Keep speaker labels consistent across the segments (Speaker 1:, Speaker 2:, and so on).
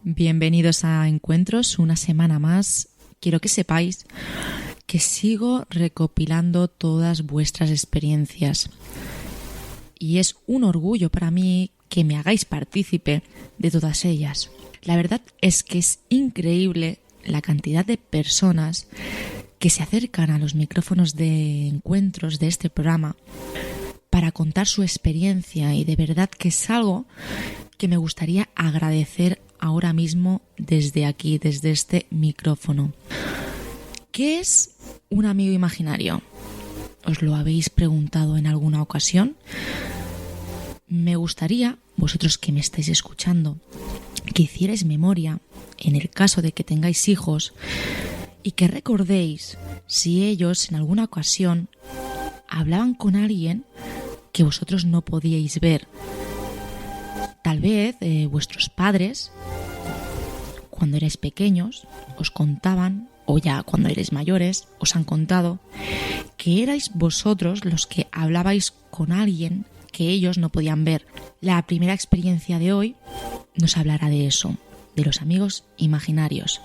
Speaker 1: Bienvenidos a Encuentros, una semana más. Quiero que sepáis que sigo recopilando todas vuestras experiencias y es un orgullo para mí que me hagáis partícipe de todas ellas. La verdad es que es increíble la cantidad de personas que se acercan a los micrófonos de Encuentros de este programa para contar su experiencia, y de verdad que es algo que me gustaría agradecer ahora mismo desde aquí, desde este micrófono. ¿Qué es un amigo imaginario? ¿Os lo habéis preguntado en alguna ocasión? Me gustaría, vosotros que me estáis escuchando, que hicierais memoria en el caso de que tengáis hijos y que recordéis si ellos en alguna ocasión hablaban con alguien que vosotros no podíais ver. Tal vez vuestros padres, cuando erais pequeños, os contaban, o ya cuando erais mayores, os han contado que erais vosotros los que hablabais con alguien que ellos no podían ver. La primera experiencia de hoy nos hablará de eso, de los amigos imaginarios.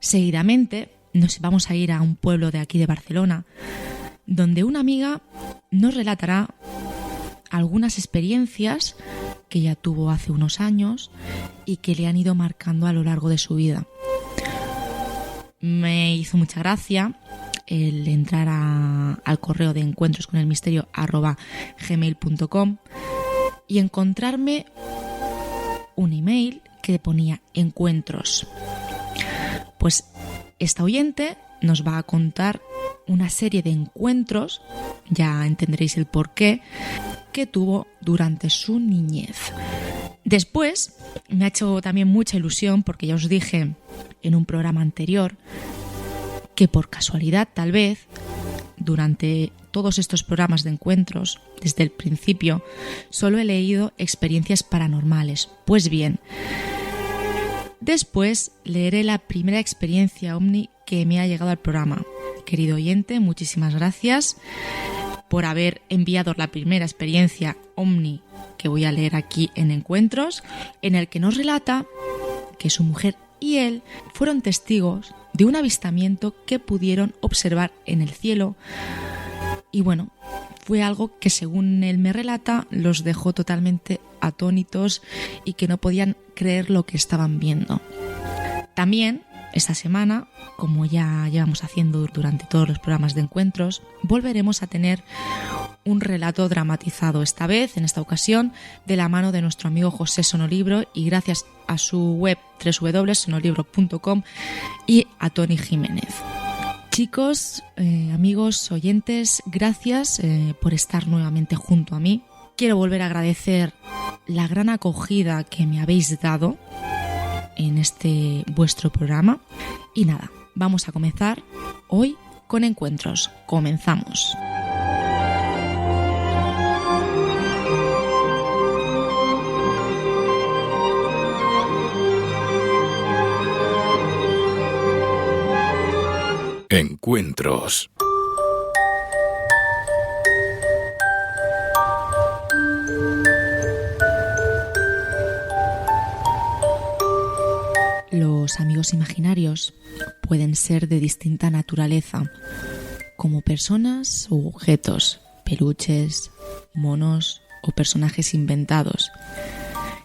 Speaker 1: Seguidamente nos vamos a ir a un pueblo de aquí de Barcelona, donde una amiga nos relatará algunas experiencias que ya tuvo hace unos años y que le han ido marcando a lo largo de su vida. Me hizo mucha gracia el entrar al correo de encuentrosconelmisterio@gmail.com y encontrarme un email que ponía encuentros. Pues esta oyente nos va a contar una serie de encuentros, ya entenderéis el porqué, que tuvo durante su niñez. Después me ha hecho también mucha ilusión porque ya os dije en un programa anterior que por casualidad tal vez durante todos estos programas de encuentros desde el principio solo he leído experiencias paranormales. Pues bien, después leeré la primera experiencia ovni que me ha llegado al programa. Querido oyente, muchísimas gracias por haber enviado la primera experiencia ovni que voy a leer aquí en Encuentros, en el que nos relata que su mujer y él fueron testigos de un avistamiento que pudieron observar en el cielo. Y bueno, fue algo que según él me relata los dejó totalmente atónitos y que no podían creer lo que estaban viendo. También esta semana, como ya llevamos haciendo durante todos los programas de Encuentros, volveremos a tener un relato dramatizado, esta vez, en esta ocasión, de la mano de nuestro amigo José Sonolibro y gracias a su web www.sonolibro.com y a Tony Jiménez. Chicos, amigos, oyentes, gracias por estar nuevamente junto a mí. Quiero volver a agradecer la gran acogida que me habéis dado en este vuestro programa. Y nada, vamos a comenzar hoy con Encuentros. Comenzamos.
Speaker 2: Encuentros.
Speaker 1: Los amigos imaginarios pueden ser de distinta naturaleza, como personas u objetos, peluches, monos o personajes inventados.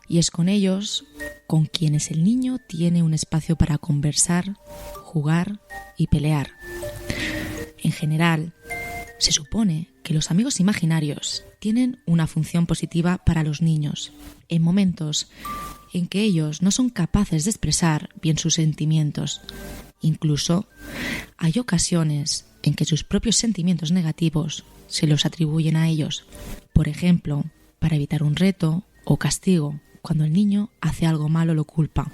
Speaker 1: Y es con ellos con quienes el niño tiene un espacio para conversar, jugar y pelear. En general, se supone que los amigos imaginarios tienen una función positiva para los niños en momentos en que ellos no son capaces de expresar bien sus sentimientos. Incluso hay ocasiones en que sus propios sentimientos negativos se los atribuyen a ellos. Por ejemplo, para evitar un reto o castigo, cuando el niño hace algo malo lo culpa.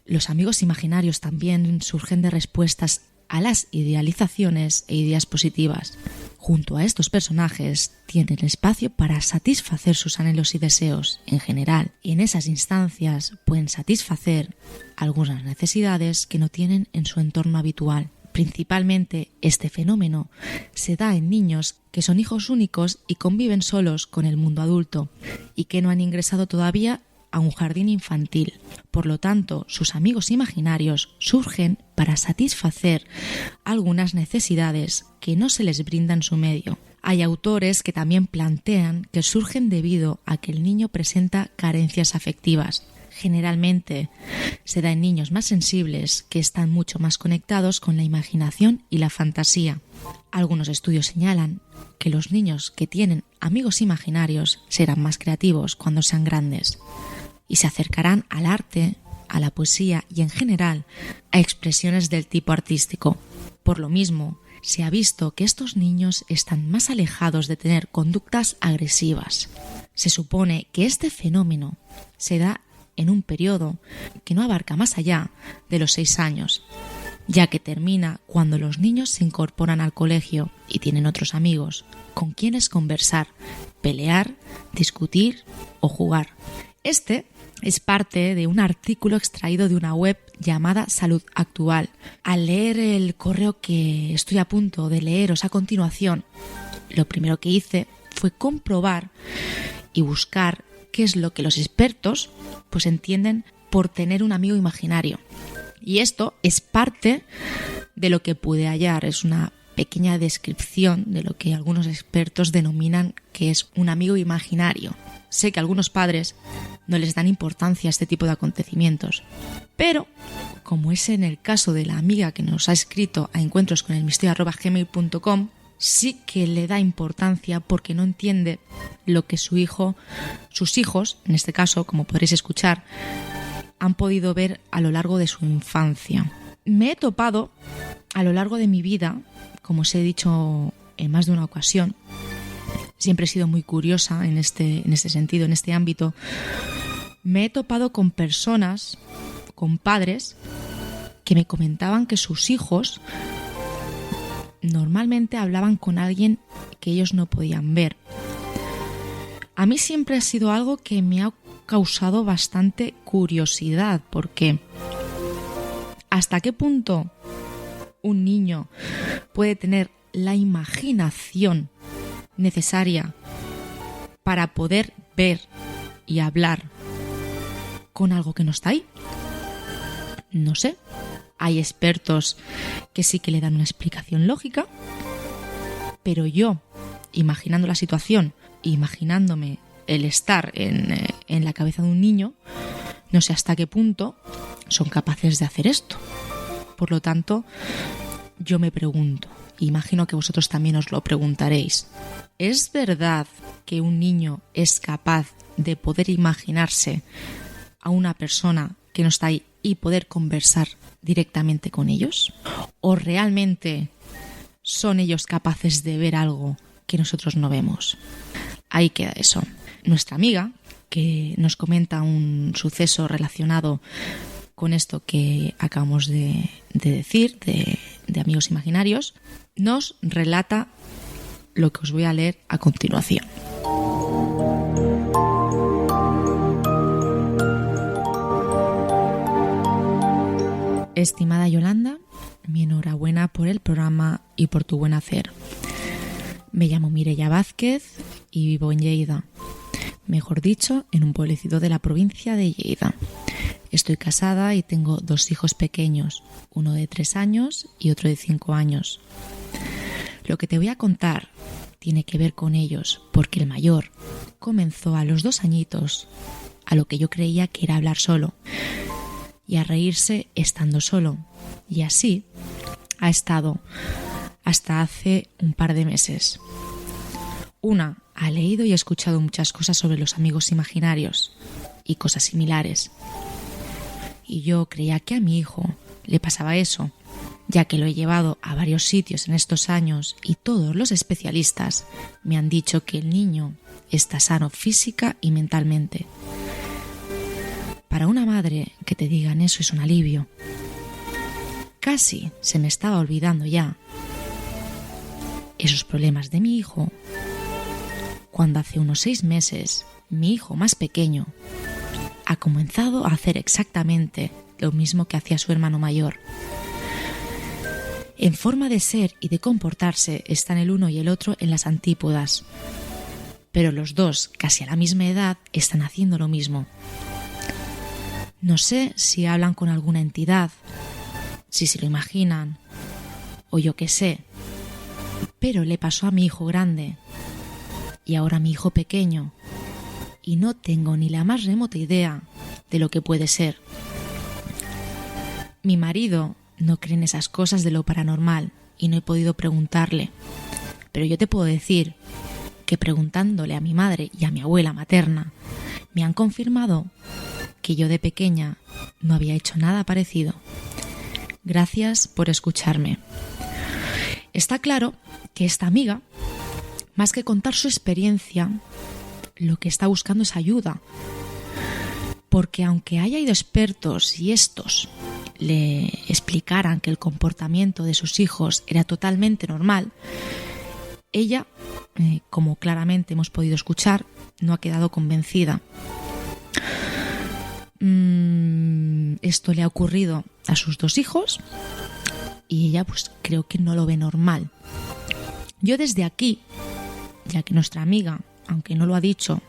Speaker 1: Los amigos imaginarios también surgen de respuestas a las idealizaciones e ideas positivas. Junto a estos personajes tienen espacio para satisfacer sus anhelos y deseos en general, y en esas instancias pueden satisfacer algunas necesidades que no tienen en su entorno habitual. Principalmente este fenómeno se da en niños que son hijos únicos y conviven solos con el mundo adulto y que no han ingresado todavía a un jardín infantil. Por lo tanto, sus amigos imaginarios surgen para satisfacer algunas necesidades que no se les brinda en su medio. Hay autores que también plantean que surgen debido a que el niño presenta carencias afectivas. Generalmente se da en niños más sensibles que están mucho más conectados con la imaginación y la fantasía. Algunos estudios señalan que los niños que tienen amigos imaginarios serán más creativos cuando sean grandes y se acercarán al arte, a la poesía y en general a expresiones del tipo artístico. Por lo mismo, se ha visto que estos niños están más alejados de tener conductas agresivas. Se supone que este fenómeno se da en un periodo que no abarca más allá de los 6 años, ya que termina cuando los niños se incorporan al colegio y tienen otros amigos con quienes conversar, pelear, discutir o jugar. Este es parte de un artículo extraído de una web llamada Salud Actual. Al leer el correo que estoy a punto de leeros a continuación, lo primero que hice fue comprobar y buscar qué es lo que los expertos pues entienden por tener un amigo imaginario. Y esto es parte de lo que pude hallar. Es una pequeña descripción de lo que algunos expertos denominan que es un amigo imaginario. Sé que algunos padres no les dan importancia a este tipo de acontecimientos, pero como es en el caso de la amiga que nos ha escrito a encuentrosconelmisterio@gmail.com, sí que le da importancia porque no entiende lo que sus hijos, en este caso, como podréis escuchar, han podido ver a lo largo de su infancia. Me he topado a lo largo de mi vida, como os he dicho en más de una ocasión, siempre he sido muy curiosa en este sentido, en este ámbito. Me he topado con personas, con padres, que me comentaban que sus hijos normalmente hablaban con alguien que ellos no podían ver. A mí siempre ha sido algo que me ha causado bastante curiosidad, porque ¿hasta qué punto un niño puede tener la imaginación necesaria para poder ver y hablar con algo que no está ahí? No sé. Hay expertos que sí que le dan una explicación lógica, pero yo, imaginando la situación, imaginándome el estar en la cabeza de un niño, no sé hasta qué punto son capaces de hacer esto. Por lo tanto, yo me pregunto, imagino que vosotros también os lo preguntaréis, ¿es verdad que un niño es capaz de poder imaginarse a una persona que no está ahí y poder conversar directamente con ellos? ¿O realmente son ellos capaces de ver algo que nosotros no vemos? Ahí queda eso. Nuestra amiga, que nos comenta un suceso relacionado con esto que acabamos de decir, de amigos imaginarios, nos relata lo que os voy a leer a continuación. Estimada Yolanda, mi enhorabuena por el programa y por tu buen hacer. Me llamo Mireia Vázquez y vivo en Lleida, mejor dicho, en un pueblecito de la provincia de Lleida. Estoy casada y tengo 2 hijos pequeños, uno de 3 años y otro de 5 años. Lo que te voy a contar tiene que ver con ellos, porque el mayor comenzó a los 2 añitos, a lo que yo creía que era hablar solo, y a reírse estando solo. Y así ha estado hasta hace un par de meses. Ha leído y escuchado muchas cosas sobre los amigos imaginarios y cosas similares. Y yo creía que a mi hijo le pasaba eso, ya que lo he llevado a varios sitios en estos años y todos los especialistas me han dicho que el niño está sano física y mentalmente. Para una madre que te digan eso es un alivio. Casi se me estaba olvidando ya esos problemas de mi hijo, cuando hace unos 6 meses mi hijo más pequeño ha comenzado a hacer exactamente lo mismo que hacía su hermano mayor. En forma de ser y de comportarse están el uno y el otro en las antípodas, pero los dos, casi a la misma edad, están haciendo lo mismo. No sé si hablan con alguna entidad, si se lo imaginan, o yo qué sé. Pero le pasó a mi hijo grande y ahora a mi hijo pequeño, y no tengo ni la más remota idea de lo que puede ser. Mi marido no cree en esas cosas de lo paranormal y no he podido preguntarle, pero yo te puedo decir que preguntándole a mi madre y a mi abuela materna me han confirmado que yo de pequeña no había hecho nada parecido. Gracias por escucharme. Está claro que esta amiga, más que contar su experiencia, lo que está buscando es ayuda. Porque aunque haya ido expertos y estos le explicaran que el comportamiento de sus hijos era totalmente normal, ella, como claramente hemos podido escuchar, no ha quedado convencida. Esto le ha ocurrido a sus 2 hijos y ella pues creo que no lo ve normal. Yo desde aquí, ya que nuestra amiga, aunque no lo ha dicho,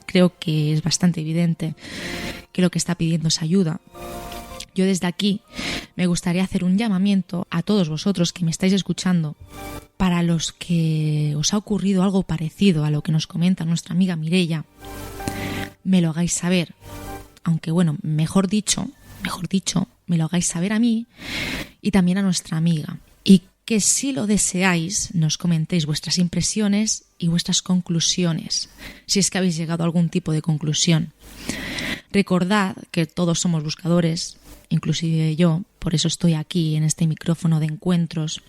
Speaker 1: creo que es bastante evidente que lo que está pidiendo es ayuda. Yo desde aquí me gustaría hacer un llamamiento a todos vosotros que me estáis escuchando, para los que os ha ocurrido algo parecido a lo que nos comenta nuestra amiga Mireia, me lo hagáis saber. Aunque bueno, mejor dicho, me lo hagáis saber a mí y también a nuestra amiga. Y que si lo deseáis, nos comentéis vuestras impresiones y vuestras conclusiones, si es que habéis llegado a algún tipo de conclusión. Recordad que todos somos buscadores, inclusive yo, por eso estoy aquí en este micrófono de encuentros.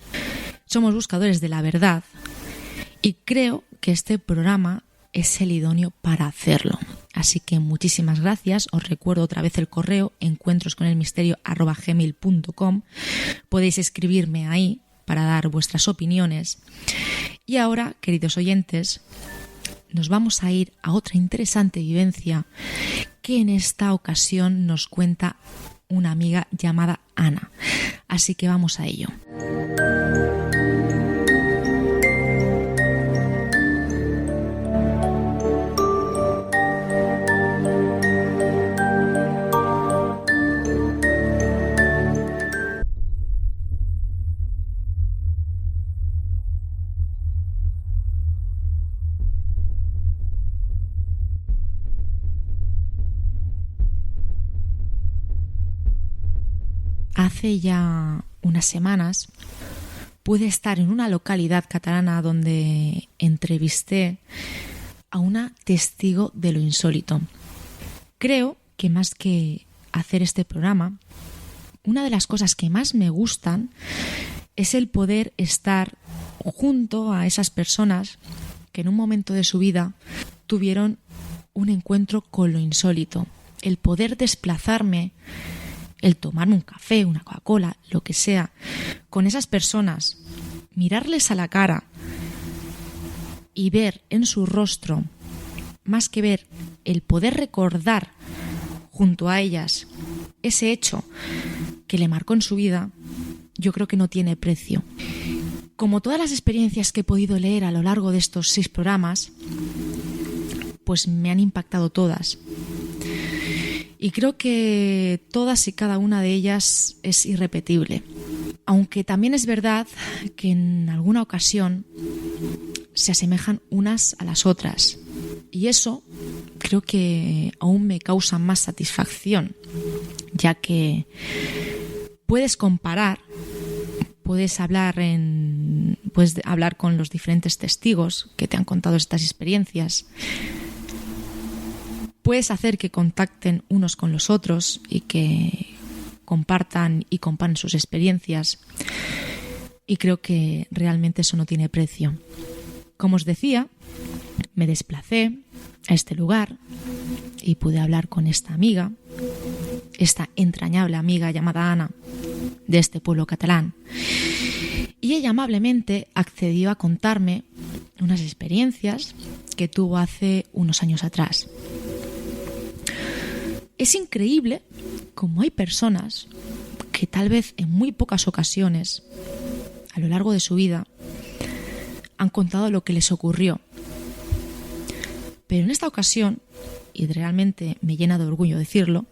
Speaker 1: Somos buscadores de la verdad y creo que este programa es el idóneo para hacerlo. Así que muchísimas gracias. Os recuerdo otra vez el correo encuentrosconelmisterio@gmail.com. Podéis escribirme ahí para dar vuestras opiniones. Y ahora, queridos oyentes, nos vamos a ir a otra interesante vivencia que en esta ocasión nos cuenta una amiga llamada Ana. Así que vamos a ello. Hace ya unas semanas pude estar en una localidad catalana donde entrevisté a una testigo de lo insólito. Creo que más que hacer este programa, una de las cosas que más me gustan es el poder estar junto a esas personas que en un momento de su vida tuvieron un encuentro con lo insólito. El poder desplazarme, el tomarme un café, una Coca-Cola, lo que sea, con esas personas, mirarles a la cara y ver en su rostro, más que ver, el poder recordar junto a ellas ese hecho que le marcó en su vida, yo creo que no tiene precio. Como todas las experiencias que he podido leer a lo largo de estos 6 programas, pues me han impactado todas. Y creo que todas y cada una de ellas es irrepetible. Aunque también es verdad que en alguna ocasión se asemejan unas a las otras. Y eso creo que aún me causa más satisfacción, ya que puedes comparar, puedes hablar con los diferentes testigos que te han contado estas experiencias. Puedes hacer que contacten unos con los otros y que compartan y comparen sus experiencias. Y creo que realmente eso no tiene precio. Como os decía, me desplacé a este lugar y pude hablar con esta amiga, esta entrañable amiga llamada Ana, de este pueblo catalán. Y ella amablemente accedió a contarme unas experiencias que tuvo hace unos años atrás. Es increíble cómo hay personas que tal vez en muy pocas ocasiones, a lo largo de su vida, han contado lo que les ocurrió. Pero en esta ocasión, y realmente me llena de orgullo decirlo,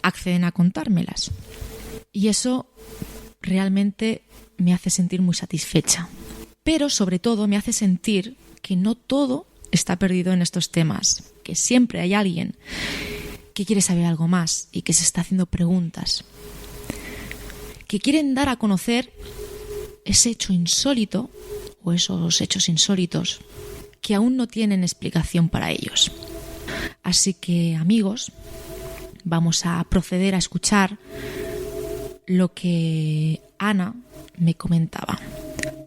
Speaker 1: acceden a contármelas. Y eso realmente me hace sentir muy satisfecha. Pero sobre todo me hace sentir que no todo está perdido en estos temas, que siempre hay alguien que quiere saber algo más y que se está haciendo preguntas, que quieren dar a conocer ese hecho insólito o esos hechos insólitos que aún no tienen explicación para ellos. Así que, amigos, vamos a proceder a escuchar lo que Ana me comentaba.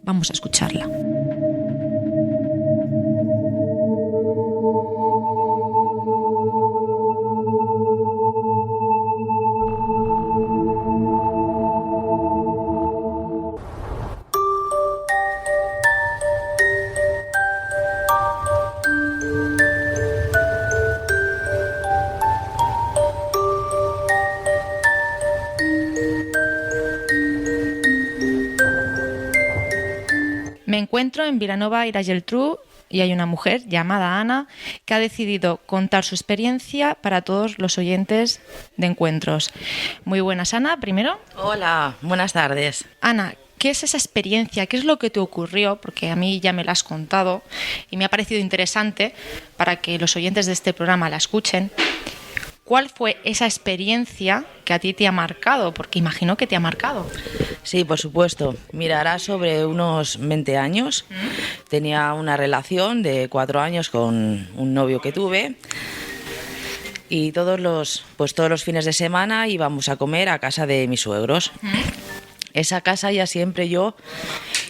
Speaker 1: Vamos a escucharla. Me encuentro en Vilanova i la Geltrú y hay una mujer llamada Ana que ha decidido contar su experiencia para todos los oyentes de Encuentros. Muy buenas, Ana, primero.
Speaker 3: Hola, buenas tardes.
Speaker 1: Ana, ¿qué es esa experiencia? ¿Qué es lo que te ocurrió? Porque a mí ya me la has contado y me ha parecido interesante para que los oyentes de este programa la escuchen. ¿Cuál fue esa experiencia que a ti te ha marcado? Porque imagino que te ha marcado.
Speaker 3: Sí, por supuesto. Mira, era sobre unos 20 años. Tenía una relación de 4 años con un novio que tuve. Y todos los fines de semana íbamos a comer a casa de mis suegros. Esa casa ya siempre yo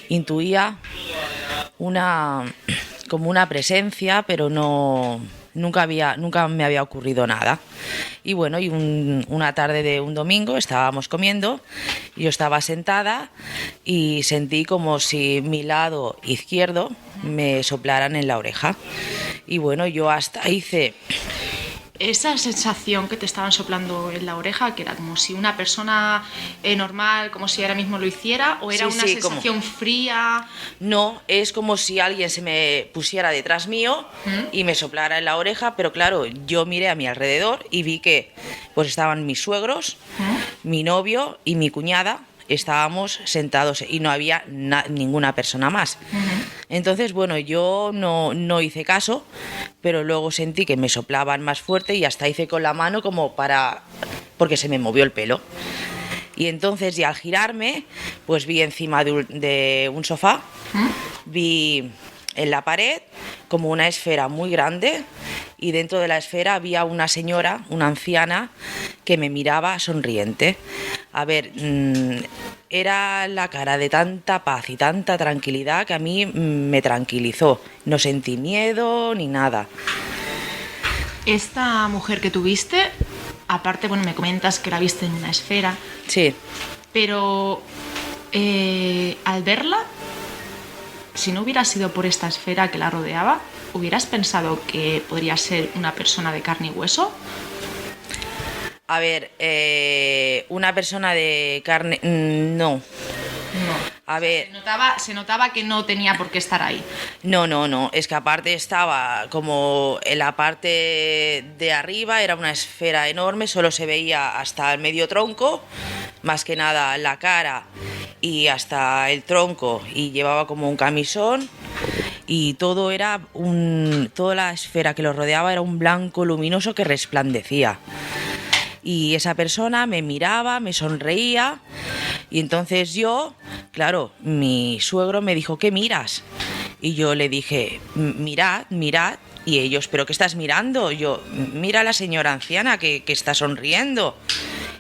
Speaker 3: intuía como una presencia, pero nunca me había ocurrido nada. Y bueno, una tarde de un domingo estábamos comiendo, yo estaba sentada y sentí como si mi lado izquierdo me soplaran en la oreja. Y bueno, yo hasta hice...
Speaker 4: Esa sensación que te estaban soplando en la oreja, que era como si una persona normal, como si ahora mismo lo hiciera, o era una sensación fría.
Speaker 3: No, es como si alguien se me pusiera detrás mío y me soplara en la oreja, pero claro, yo miré a mi alrededor y vi que pues estaban mis suegros, mi novio y mi cuñada. Estábamos sentados y no había ninguna persona más. Entonces, bueno, yo no hice caso, pero luego sentí que me soplaban más fuerte y hasta hice con la mano porque se me movió el pelo. Y entonces ya al girarme, pues vi encima de un sofá, vi en la pared como una esfera muy grande y dentro de la esfera había una señora, una anciana, que me miraba sonriente. A ver, era la cara de tanta paz y tanta tranquilidad que a mí me tranquilizó. No sentí miedo ni nada.
Speaker 4: Esta mujer que tuviste, aparte, bueno, me comentas que la viste en una esfera.
Speaker 3: Sí.
Speaker 4: Pero al verla, si no hubiera sido por esta esfera que la rodeaba, ¿hubieras pensado que podría ser una persona de carne y hueso?
Speaker 3: A ver, una persona de carne... No. A ver...
Speaker 4: Se notaba que no tenía por qué estar ahí.
Speaker 3: No. Es que aparte estaba como en la parte de arriba, era una esfera enorme, solo se veía hasta el medio tronco, más que nada la cara y hasta el tronco, y llevaba como un camisón. Y toda la esfera que lo rodeaba era un blanco luminoso que resplandecía. Y esa persona me miraba, me sonreía, y entonces yo, claro, mi suegro me dijo, ¿qué miras? Y yo le dije, mirad, y ellos, ¿pero qué estás mirando? Yo, mira a la señora anciana que está sonriendo.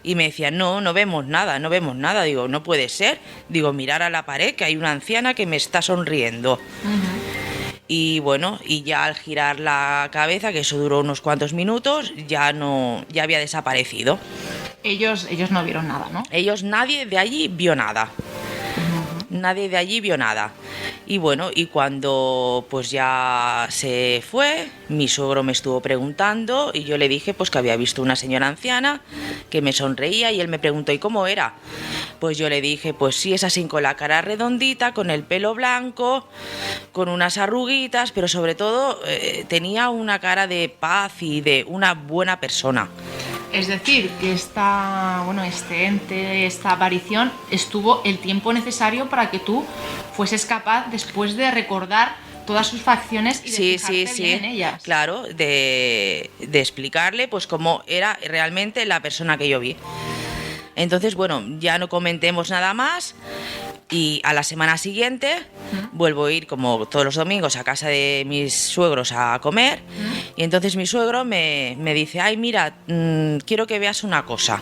Speaker 3: Y me decían, no vemos nada. Digo, no puede ser. Digo, mirar a la pared que hay una anciana que me está sonriendo. Y bueno, y ya al girar la cabeza, que eso duró unos cuantos minutos, ya había desaparecido.
Speaker 4: Ellos no vieron nada, ¿no?
Speaker 3: Nadie de allí vio nada. Nadie de allí vio nada. Y bueno, y cuando pues ya se fue, mi suegro me estuvo preguntando y yo le dije pues que había visto una señora anciana que me sonreía y él me preguntó, ¿y cómo era? Pues yo le dije, pues sí, es así, con la cara redondita, con el pelo blanco, con unas arruguitas, pero sobre todo tenía una cara de paz y de una buena persona.
Speaker 4: Es decir, que este ente, esta aparición, estuvo el tiempo necesario para que tú fueses capaz, después de recordar todas sus facciones y de fijarte bien en ellas.
Speaker 3: Claro, de explicarle pues cómo era realmente la persona que yo vi. Entonces, bueno, ya no comentemos nada más. Y a la semana siguiente vuelvo a ir, como todos los domingos, a casa de mis suegros a comer. Y entonces mi suegro me dice, ay, mira, quiero que veas una cosa.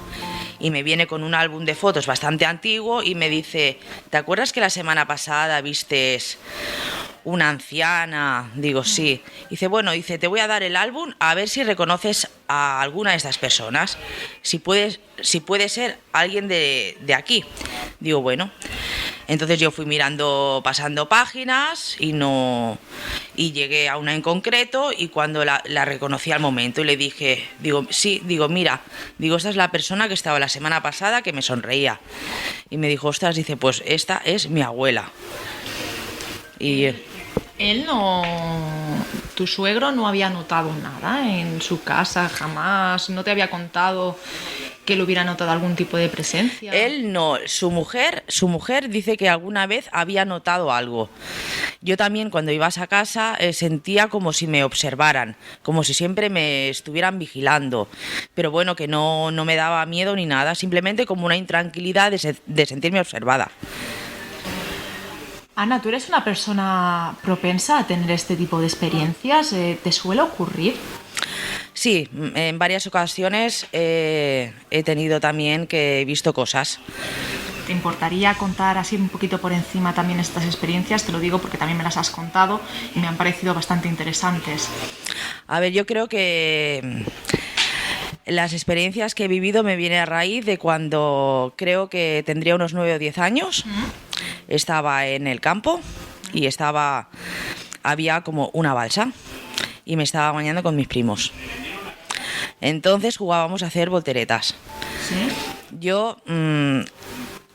Speaker 3: Y me viene con un álbum de fotos bastante antiguo y me dice, ¿te acuerdas que la semana pasada vistes una anciana? Digo, sí. Dice, bueno, te voy a dar el álbum a ver si reconoces a alguna de estas personas. Si puede ser alguien de aquí. Digo, bueno. Entonces yo fui mirando, pasando páginas y llegué a una en concreto, y cuando la reconocí al momento y le dije, mira, esta es la persona que estaba la semana pasada que me sonreía. Y me dijo, ostras, dice, pues esta es mi abuela. Y
Speaker 4: tu suegro no había notado nada en su casa, jamás, no te había contado que él hubiera notado algún tipo de presencia.
Speaker 3: Él no, su mujer dice que alguna vez había notado algo. Yo también, cuando iba a esa casa, sentía como si me observaran, como si siempre me estuvieran vigilando, pero bueno, que no me daba miedo ni nada, simplemente como una intranquilidad de sentirme observada.
Speaker 4: Ana, ¿tú eres una persona propensa a tener este tipo de experiencias? ¿Te suele ocurrir?
Speaker 3: Sí, en varias ocasiones he tenido también que he visto cosas.
Speaker 4: ¿Te importaría contar así un poquito por encima también estas experiencias? Te lo digo porque también me las has contado y me han parecido bastante interesantes.
Speaker 3: A ver, yo creo que las experiencias que he vivido me vienen a raíz de cuando creo que tendría unos 9 o 10 años. Estaba en el campo y había como una balsa y me estaba bañando con mis primos. Entonces jugábamos a hacer volteretas.
Speaker 4: ¿Sí?
Speaker 3: Yo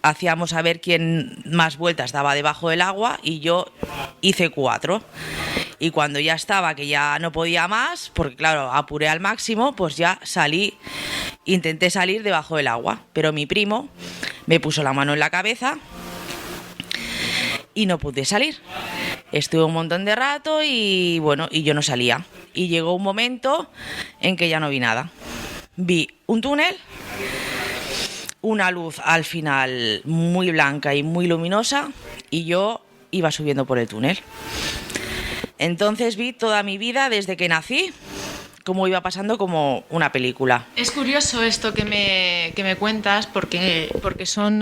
Speaker 3: hacíamos a ver quién más vueltas daba debajo del agua y yo hice 4. Y cuando ya estaba, que ya no podía más, porque claro, apuré al máximo, pues ya intenté salir debajo del agua. Pero mi primo me puso la mano en la cabeza y no pude salir. Estuve un montón de rato y bueno, y yo no salía. Y llegó un momento en que ya no vi nada. Vi un túnel, una luz al final muy blanca y muy luminosa, y yo iba subiendo por el túnel. Entonces vi toda mi vida desde que nací, cómo iba pasando como una película.
Speaker 4: Es curioso esto que me cuentas porque son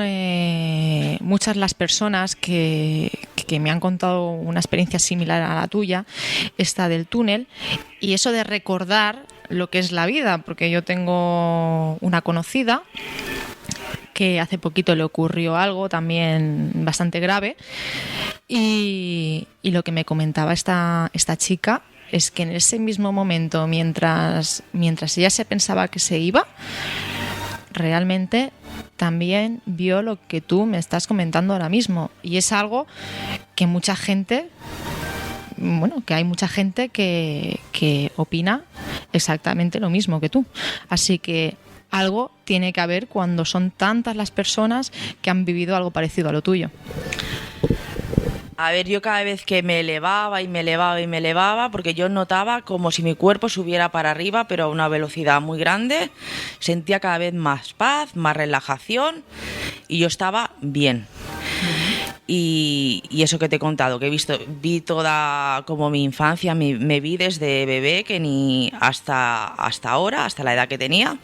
Speaker 4: muchas las personas que me han contado una experiencia similar a la tuya, esta del túnel, y eso de recordar lo que es la vida, porque yo tengo una conocida que hace poquito le ocurrió algo también bastante grave y lo que me comentaba esta chica es que en ese mismo momento, mientras ella se pensaba que se iba, realmente también vio lo que tú me estás comentando ahora mismo. Y es algo que mucha gente, que hay mucha gente que opina exactamente lo mismo que tú. Así que algo tiene que haber cuando son tantas las personas que han vivido algo parecido a lo tuyo.
Speaker 3: A ver, yo cada vez que me elevaba, porque yo notaba como si mi cuerpo subiera para arriba, pero a una velocidad muy grande, sentía cada vez más paz, más relajación, y yo estaba bien. Y eso que te he contado, que vi toda como mi infancia, me vi desde bebé, que ni hasta ahora, hasta la edad que tenía.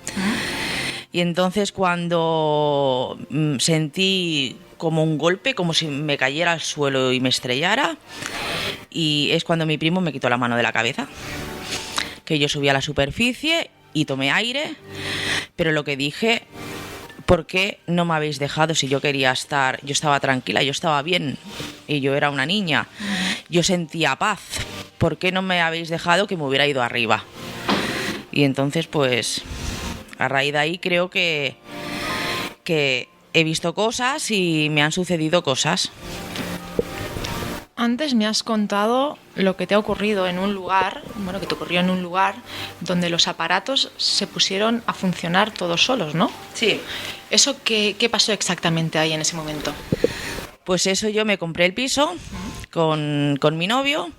Speaker 3: Y entonces cuando sentí como un golpe, como si me cayera al suelo y me estrellara, y es cuando mi primo me quitó la mano de la cabeza, que yo subí a la superficie y tomé aire, pero lo que dije, ¿por qué no me habéis dejado si yo quería estar? Yo estaba tranquila, yo estaba bien y yo era una niña, yo sentía paz, ¿por qué no me habéis dejado que me hubiera ido arriba? Y entonces pues a raíz de ahí creo que he visto cosas y me han sucedido cosas.
Speaker 4: Antes me has contado lo que te ha ocurrido en un lugar, bueno, que te ocurrió en un lugar donde los aparatos se pusieron a funcionar todos solos, ¿no?
Speaker 3: Sí.
Speaker 4: ¿Eso qué pasó exactamente ahí en ese momento?
Speaker 3: Pues eso, yo me compré el piso con mi novio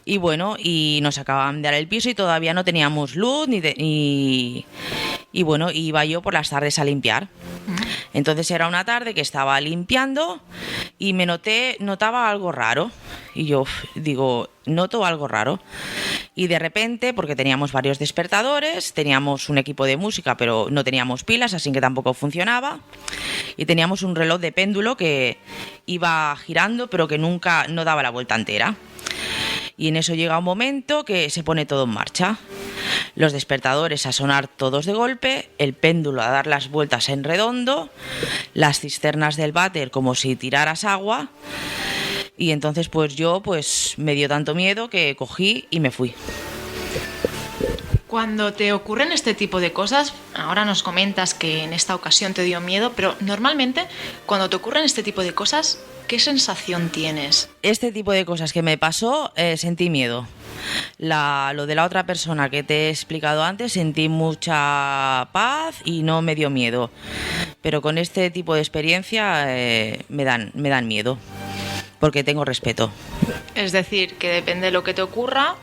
Speaker 3: y bueno, y nos acababan de dar el piso y todavía no teníamos luz y bueno, iba yo por las tardes a limpiar. Entonces era una tarde que estaba limpiando y notaba algo raro. Y yo digo, noto algo raro. Y de repente, porque teníamos varios despertadores, teníamos un equipo de música, pero no teníamos pilas, así que tampoco funcionaba. Y teníamos un reloj de péndulo que iba girando, pero que nunca no daba la vuelta entera. Y en eso llega un momento que se pone todo en marcha. Los despertadores a sonar todos de golpe, el péndulo a dar las vueltas en redondo, las cisternas del váter como si tiraras agua. Y entonces yo me dio tanto miedo que cogí y me fui.
Speaker 4: Cuando te ocurren este tipo de cosas, ahora nos comentas que en esta ocasión te dio miedo, pero normalmente cuando te ocurren este tipo de cosas, ¿qué sensación tienes?
Speaker 3: Este tipo de cosas que me pasó, sentí miedo. Lo de la otra persona que te he explicado antes, sentí mucha paz y no me dio miedo. Pero con este tipo de experiencia me dan miedo, porque tengo respeto.
Speaker 4: Es decir, que depende de lo que te ocurra,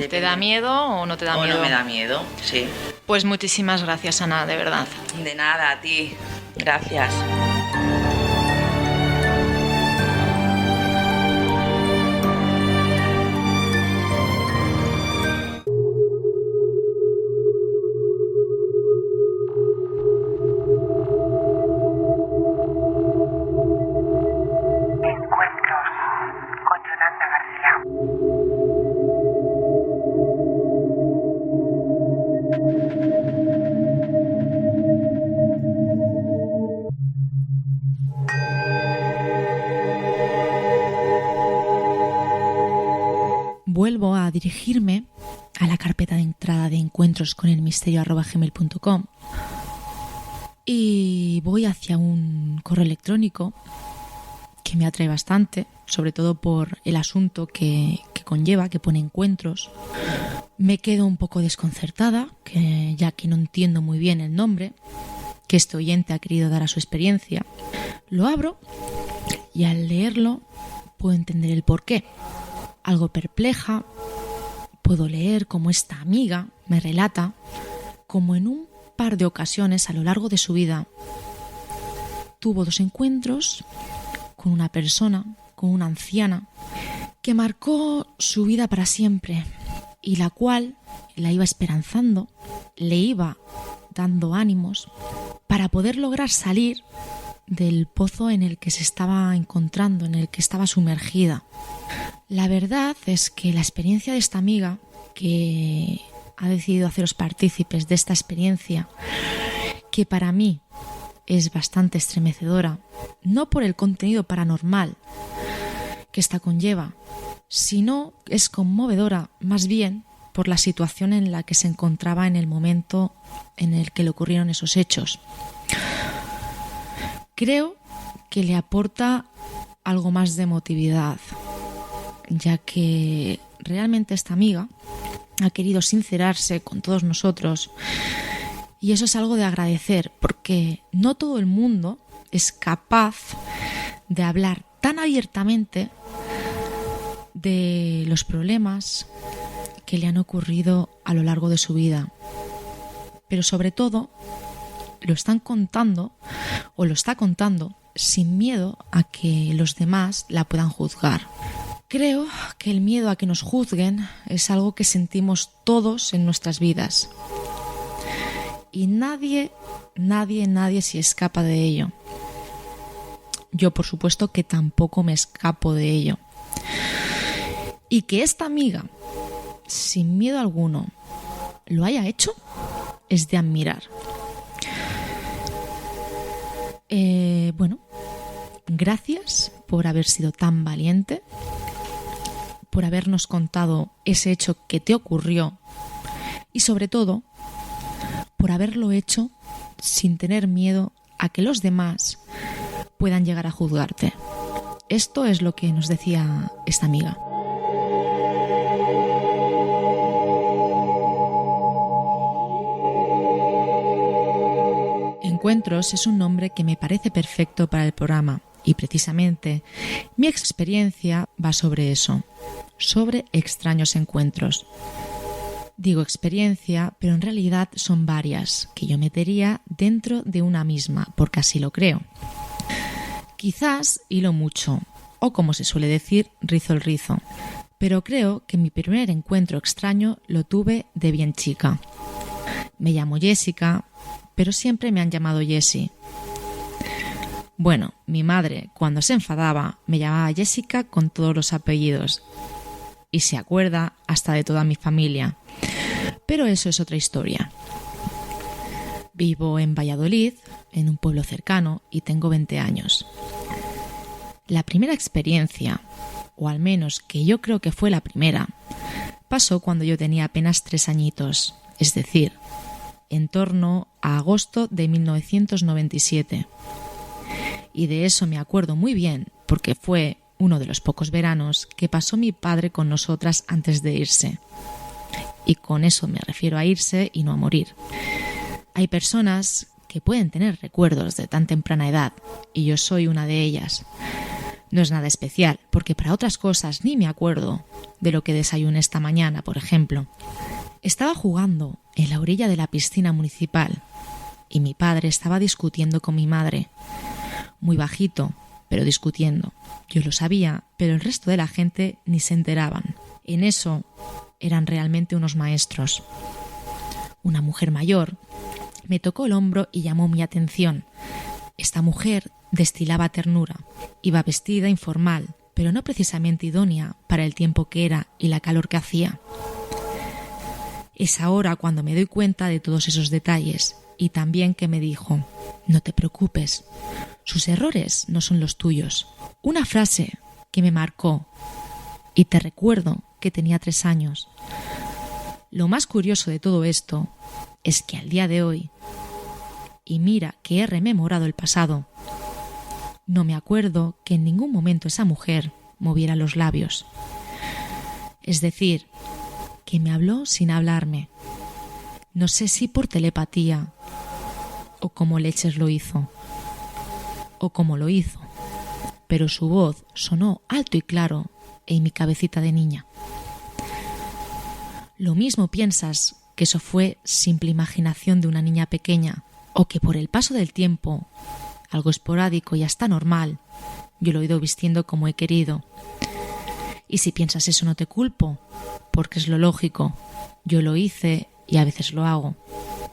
Speaker 4: ¿te da miedo o no te da miedo?
Speaker 3: O no me da miedo, sí.
Speaker 4: Pues muchísimas gracias, Ana, de verdad.
Speaker 3: De nada, a ti. Gracias.
Speaker 1: Vuelvo a dirigirme a la carpeta de entrada de encuentrosconelmisterio@gmail.com y voy hacia un correo electrónico que me atrae bastante, sobre todo por el asunto que conlleva, que pone encuentros. Me quedo un poco desconcertada, ya que no entiendo muy bien el nombre que este oyente ha querido dar a su experiencia. Lo abro y al leerlo puedo entender el porqué. Algo perpleja, puedo leer cómo esta amiga me relata cómo en un par de ocasiones a lo largo de su vida tuvo 2 encuentros con una persona, con una anciana, que marcó su vida para siempre y la cual la iba esperanzando, le iba dando ánimos para poder lograr salir del pozo en el que se estaba encontrando, en el que estaba sumergida. La verdad es que la experiencia de esta amiga, que ha decidido haceros partícipes de esta experiencia, que para mí es bastante estremecedora, no por el contenido paranormal que esta conlleva, sino es conmovedora más bien por la situación en la que se encontraba en el momento en el que le ocurrieron esos hechos. Creo que le aporta algo más de emotividad, ya que realmente esta amiga ha querido sincerarse con todos nosotros y eso es algo de agradecer, porque no todo el mundo es capaz de hablar tan abiertamente de los problemas que le han ocurrido a lo largo de su vida, pero sobre todo lo están contando o lo está contando sin miedo a que los demás la puedan juzgar. Creo que el miedo a que nos juzguen es algo que sentimos todos en nuestras vidas y nadie se escapa de ello. Yo, por supuesto, que tampoco me escapo de ello. Y que esta amiga, sin miedo alguno, lo haya hecho, es de admirar. Bueno, gracias por haber sido tan valiente, por habernos contado ese hecho que te ocurrió y sobre todo por haberlo hecho sin tener miedo a que los demás puedan llegar a juzgarte. Esto es lo que nos decía esta amiga. Encuentros es un nombre que me parece perfecto para el programa y precisamente mi experiencia va sobre eso, sobre extraños encuentros. Digo experiencia, pero en realidad son varias que yo metería dentro de una misma, porque así lo creo. Quizás hilo mucho, o como se suele decir, rizo el rizo, pero creo que mi primer encuentro extraño lo tuve de bien chica. Me llamo Jessica, pero siempre me han llamado Jessie. Bueno, mi madre, cuando se enfadaba, me llamaba Jessica con todos los apellidos. Y se acuerda hasta de toda mi familia. Pero eso es otra historia. Vivo en Valladolid, en un pueblo cercano, y tengo 20 años. La primera experiencia, o al menos que yo creo que fue la primera, pasó cuando yo tenía apenas 3 añitos, es decir, en torno a agosto de 1997. Y de eso me acuerdo muy bien porque fue uno de los pocos veranos que pasó mi padre con nosotras antes de irse. Y con eso me refiero a irse y no a morir. Hay personas que pueden tener recuerdos de tan temprana edad y yo soy una de ellas. No es nada especial porque para otras cosas ni me acuerdo de lo que desayuné esta mañana, por ejemplo. Estaba jugando en la orilla de la piscina municipal y mi padre estaba discutiendo con mi madre. Muy bajito, pero discutiendo. Yo lo sabía, pero el resto de la gente ni se enteraban. En eso eran realmente unos maestros. Una mujer mayor me tocó el hombro y llamó mi atención. Esta mujer destilaba ternura. Iba vestida informal, pero no precisamente idónea para el tiempo que era y la calor que hacía. Es ahora cuando me doy cuenta de todos esos detalles y también que me dijo: no te preocupes, sus errores no son los tuyos. Una frase que me marcó y te recuerdo que tenía 3 años. Lo más curioso de todo esto es que al día de hoy, y mira que he rememorado el pasado, no me acuerdo que en ningún momento esa mujer moviera los labios. Es decir, que me habló sin hablarme. No sé si por telepatía o como leches lo hizo. O como lo hizo. Pero su voz sonó alto y claro en mi cabecita de niña. Lo mismo piensas que eso fue simple imaginación de una niña pequeña o que por el paso del tiempo, algo esporádico y hasta normal, yo lo he ido vistiendo como he querido. Y si piensas eso no te culpo, porque es lo lógico. Yo lo hice y a veces lo hago.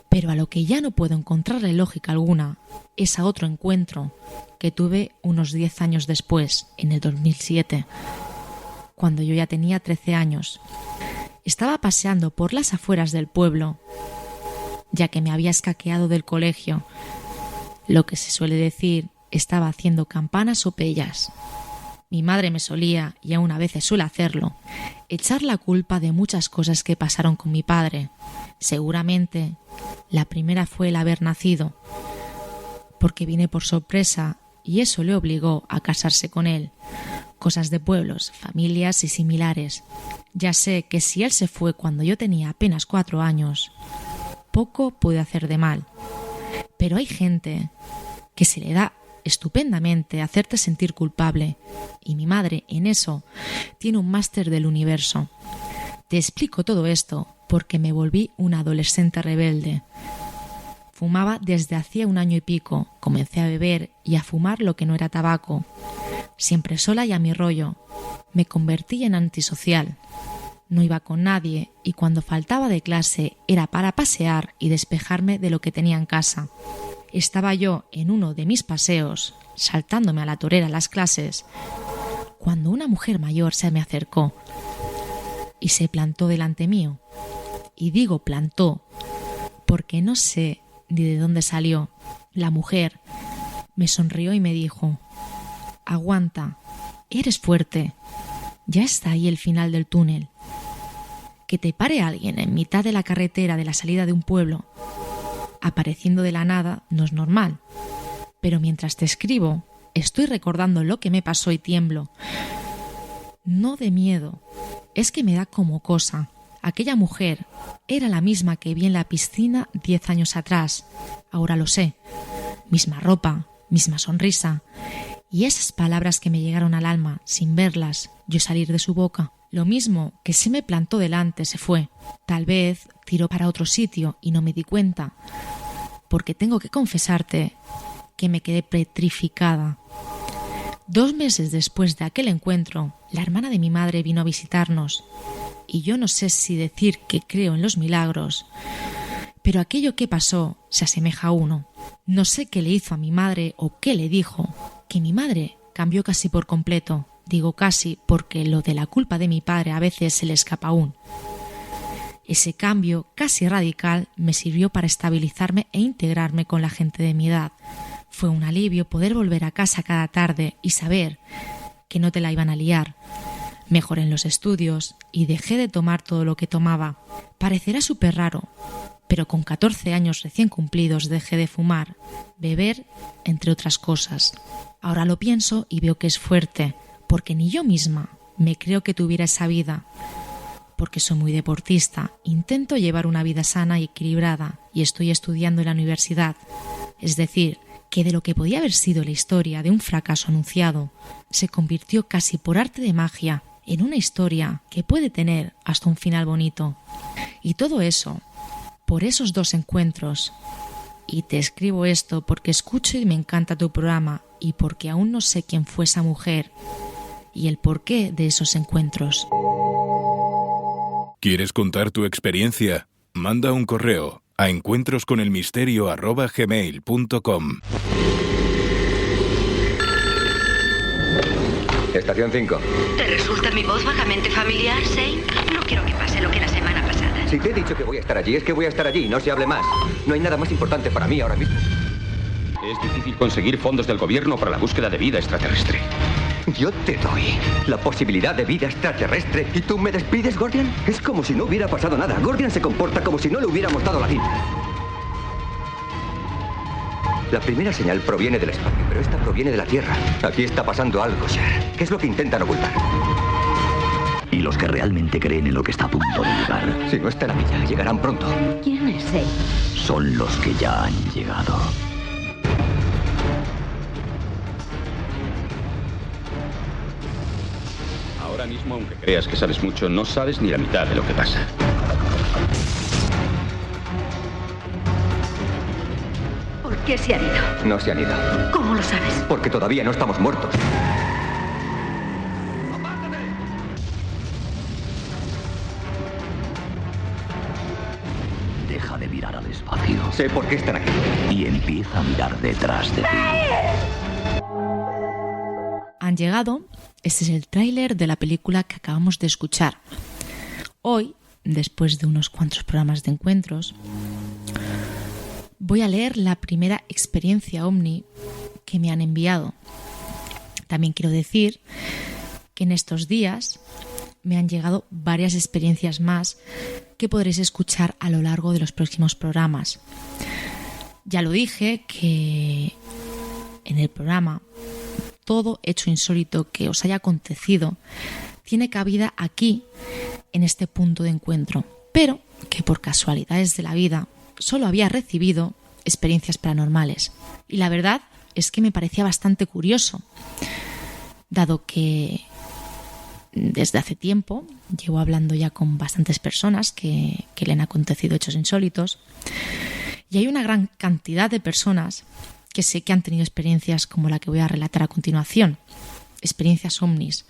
Speaker 1: Pero a lo que ya no puedo encontrarle lógica alguna es a otro encuentro que tuve unos 10 años después, en el 2007, cuando yo ya tenía 13 años. Estaba paseando por las afueras del pueblo, ya que me había escaqueado del colegio. Lo que se suele decir, estaba haciendo campanas o pellas. Mi madre me solía, y aún a veces suele hacerlo, echar la culpa de muchas cosas que pasaron con mi padre. Seguramente la primera fue el haber nacido, porque vine por sorpresa y eso le obligó a casarse con él. Cosas de pueblos, familias y similares. Ya sé que si él se fue cuando yo tenía apenas 4 años, poco pude hacer de mal. Pero hay gente que se le da estupendamente hacerte sentir culpable y mi madre en eso tiene un máster del universo. Te explico todo esto porque me volví una adolescente rebelde. Fumaba desde hacía 1 año y pico, comencé a beber y a fumar lo que no era tabaco. Siempre sola y a mi rollo. Me convertí en antisocial. No iba con nadie y cuando faltaba de clase era para pasear y despejarme de lo que tenía en casa. Estaba yo en uno de mis paseos, saltándome a la torera las clases, cuando una mujer mayor se me acercó y se plantó delante mío. Y digo plantó, porque no sé ni de dónde salió. La mujer me sonrió y me dijo: aguanta, eres fuerte, ya está ahí el final del túnel. Que te pare alguien en mitad de la carretera de la salida de un pueblo, apareciendo de la nada, no es normal. Pero mientras te escribo, estoy recordando lo que me pasó y tiemblo. No de miedo, es que me da como cosa. Aquella mujer era la misma que vi en la piscina 10 años atrás. Ahora lo sé. Misma ropa, misma sonrisa. Y esas palabras que me llegaron al alma sin verlas, yo salir de su boca. Lo mismo que se me plantó delante se fue. Tal vez tiró para otro sitio y no me di cuenta. Porque tengo que confesarte que me quedé petrificada. 2 meses después de aquel encuentro, la hermana de mi madre vino a visitarnos. Y yo no sé si decir que creo en los milagros, pero aquello que pasó se asemeja a uno. No sé qué le hizo a mi madre o qué le dijo, que mi madre cambió casi por completo. Digo casi porque lo de la culpa de mi padre a veces se le escapa aún. Ese cambio casi radical me sirvió para estabilizarme e integrarme con la gente de mi edad. Fue un alivio poder volver a casa cada tarde y saber que no te la iban a liar. Mejoré en los estudios y dejé de tomar todo lo que tomaba. Parecerá súper raro, pero con 14 años recién cumplidos dejé de fumar, beber, entre otras cosas. Ahora lo pienso y veo que es fuerte, porque ni yo misma me creo que tuviera esa vida. Porque soy muy deportista, intento llevar una vida sana y equilibrada y estoy estudiando en la universidad. Es decir, que de lo que podía haber sido la historia de un fracaso anunciado, se convirtió casi por arte de magia en una historia que puede tener hasta un final bonito. Y todo eso, por esos 2 encuentros. Y te escribo esto porque escucho y me encanta tu programa y porque aún no sé quién fue esa mujer y el porqué de esos encuentros.
Speaker 2: ¿Quieres contar tu experiencia? Manda un correo a encuentrosconelmisterio@gmail.com.
Speaker 5: Estación 5.
Speaker 6: ¿Te resulta mi voz vagamente familiar, Shane? No quiero que pase lo que la semana pasada.
Speaker 5: Si te he dicho que voy a estar allí, es que voy a estar allí, no se hable más. No hay nada más importante para mí ahora mismo.
Speaker 7: Es difícil conseguir fondos del gobierno para la búsqueda de vida extraterrestre.
Speaker 5: Yo te doy la posibilidad de vida extraterrestre y tú me despides, Gordian. Es como si no hubiera pasado nada. Gordian se comporta como si no le hubiéramos dado la vida. La primera señal proviene del espacio, pero esta proviene de la Tierra. Aquí está pasando algo, Cher. ¿Qué es lo que intentan ocultar?
Speaker 8: Y los que realmente creen en lo que está a punto de llegar.
Speaker 5: Si no están aquí ya, llegarán pronto.
Speaker 6: ¿Quién es él?
Speaker 8: Son los que ya han llegado.
Speaker 7: Ahora mismo, aunque creas que sabes mucho, no sabes ni la mitad de lo que pasa.
Speaker 6: ¿Por qué se han ido?
Speaker 5: No se han ido.
Speaker 6: ¿Cómo lo sabes?
Speaker 5: Porque todavía no estamos muertos.
Speaker 8: Deja de mirar al espacio.
Speaker 5: Sé por qué están aquí.
Speaker 8: Y empieza a mirar detrás de ti.
Speaker 1: Han llegado. Este es el tráiler de la película que acabamos de escuchar. Hoy, después de unos cuantos programas de encuentros, voy a leer la primera experiencia ovni que me han enviado. También quiero decir que en estos días me han llegado varias experiencias más que podréis escuchar a lo largo de los próximos programas. Ya lo dije que en el programa todo hecho insólito que os haya acontecido tiene cabida aquí, en este punto de encuentro, pero que por casualidades de la vida solo había recibido experiencias paranormales. Y la verdad es que me parecía bastante curioso, dado que desde hace tiempo llevo hablando ya con bastantes personas que le han acontecido hechos insólitos, y hay una gran cantidad de personas que sé que han tenido experiencias como la que voy a relatar a continuación, experiencias ovnis.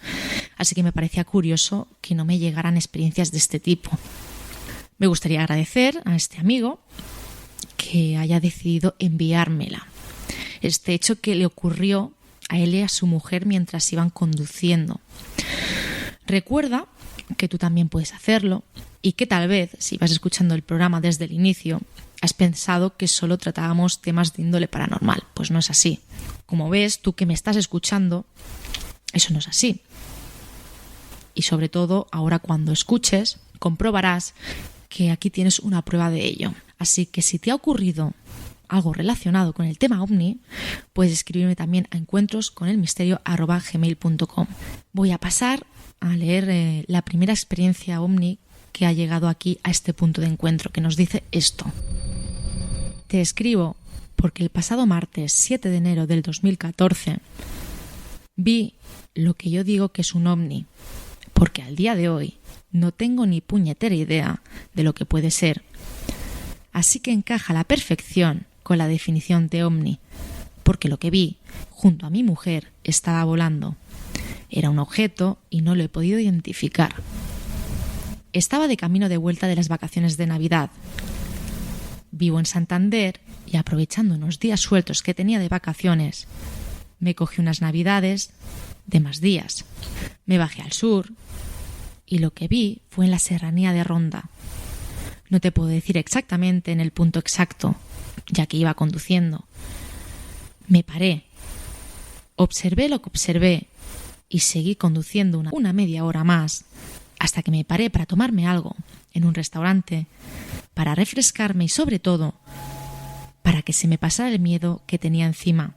Speaker 1: Así que me parecía curioso que no me llegaran experiencias de este tipo. Me gustaría agradecer a este amigo que haya decidido enviármela. Este hecho que le ocurrió a él y a su mujer mientras iban conduciendo. Recuerda que tú también puedes hacerlo y que tal vez, si vas escuchando el programa desde el inicio, has pensado que solo tratábamos temas de índole paranormal. Pues no es así. Como ves, tú que me estás escuchando, eso no es así. Y sobre todo, ahora cuando escuches, comprobarás que aquí tienes una prueba de ello. Así que si te ha ocurrido algo relacionado con el tema ovni, puedes escribirme también a encuentrosconelmisterio@gmail.com. Voy a pasar a leer la primera experiencia ovni que ha llegado aquí a este punto de encuentro, que nos dice esto. Te escribo porque el pasado martes 7 de enero del 2014 vi lo que yo digo que es un ovni, porque al día de hoy no tengo ni puñetera idea de lo que puede ser. Así que encaja a la perfección con la definición de ovni, porque lo que vi junto a mi mujer estaba volando. Era un objeto y no lo he podido identificar. Estaba de camino de vuelta de las vacaciones de Navidad. Vivo en Santander y aprovechando unos días sueltos que tenía de vacaciones, me cogí unas Navidades de más días. Me bajé al sur y lo que vi fue en la serranía de Ronda. No te puedo decir exactamente en el punto exacto, ya que iba conduciendo. Me paré, observé lo que observé y seguí conduciendo una media hora más hasta que me paré para tomarme algo en un restaurante, para refrescarme y sobre todo para que se me pasara el miedo que tenía encima,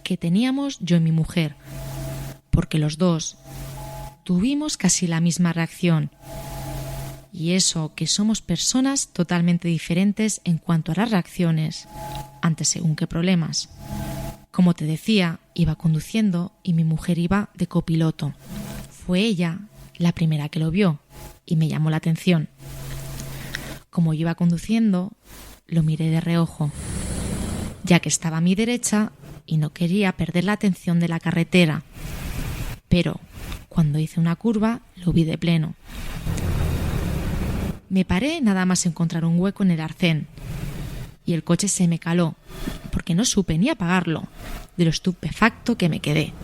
Speaker 1: que teníamos yo y mi mujer, porque los dos tuvimos casi la misma reacción. Y eso que somos personas totalmente diferentes en cuanto a las reacciones ante según qué problemas. Como te decía, iba conduciendo y mi mujer iba de copiloto. Fue ella la primera que lo vio y me llamó la atención. Como yo iba conduciendo, lo miré de reojo, ya que estaba a mi derecha y no quería perder la atención de la carretera. Pero cuando hice una curva, lo vi de pleno. Me paré nada más encontrar un hueco en el arcén y el coche se me caló porque no supe ni apagarlo de lo estupefacto que me quedé.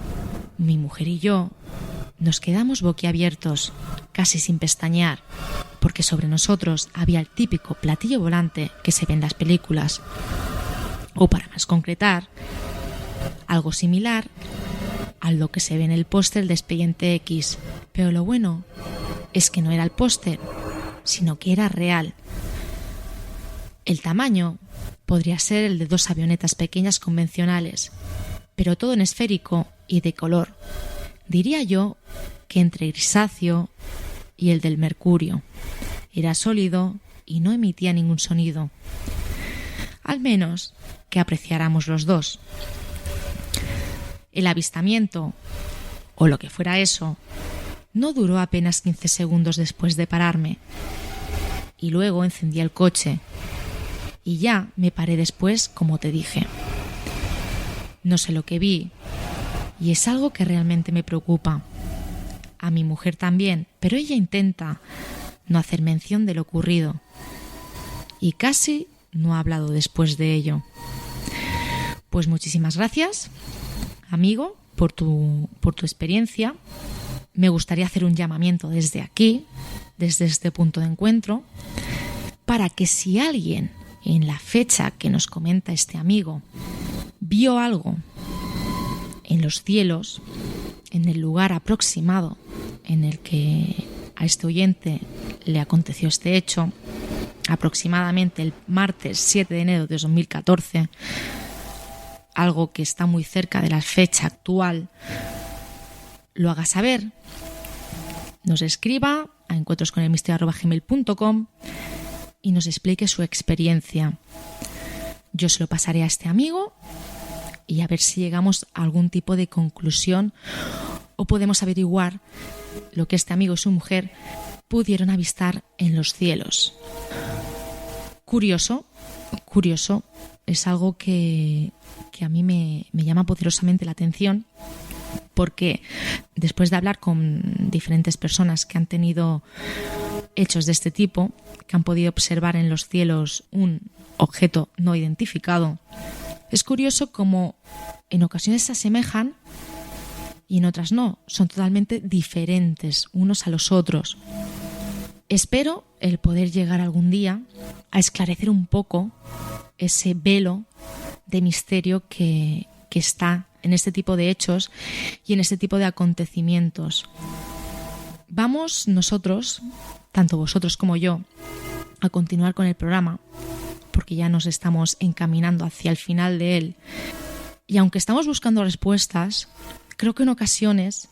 Speaker 1: Mi mujer y yo nos quedamos boquiabiertos, casi sin pestañear, porque sobre nosotros había el típico platillo volante que se ve en las películas. O para más concretar, algo similar a lo que se ve en el póster de Expediente X. Pero lo bueno es que no era el póster, sino que era real. El tamaño podría ser el de 2 avionetas pequeñas convencionales, pero todo en esférico y de color. Diría yo que entre grisáceo y el del Mercurio. Era sólido y no emitía ningún sonido. Al menos que apreciáramos los dos. El avistamiento, o lo que fuera eso, no duró apenas 15 segundos después de pararme. Y luego encendí el coche. Y ya me paré después, como te dije. No sé lo que vi, y es algo que realmente me preocupa. A mi mujer también, pero ella intenta no hacer mención de lo ocurrido. Y casi no ha hablado después de ello. Pues muchísimas gracias, amigo, por tu experiencia. Me gustaría hacer un llamamiento desde aquí, desde este punto de encuentro, para que si alguien en la fecha que nos comenta este amigo vio algo en los cielos, en el lugar aproximado en el que a este oyente le aconteció este hecho, aproximadamente el martes 7 de enero de 2014, algo que está muy cerca de la fecha actual, lo haga saber, nos escriba a encuentrosconelmisterio@gmail.com y nos explique su experiencia. Yo se lo pasaré a este amigo y a ver si llegamos a algún tipo de conclusión o podemos averiguar lo que este amigo y su mujer pudieron avistar en los cielos. Curioso, es algo que a mí me llama poderosamente la atención, porque después de hablar con diferentes personas que han tenido hechos de este tipo, que han podido observar en los cielos un objeto no identificado, es curioso cómo en ocasiones se asemejan y en otras no, son totalmente diferentes unos a los otros. Espero el poder llegar algún día a esclarecer un poco ese velo de misterio que está en este tipo de hechos y en este tipo de acontecimientos. Vamos nosotros, tanto vosotros como yo, a continuar con el programa,
Speaker 4: porque ya nos estamos encaminando hacia el final de él. Y aunque estamos buscando respuestas, creo que en ocasiones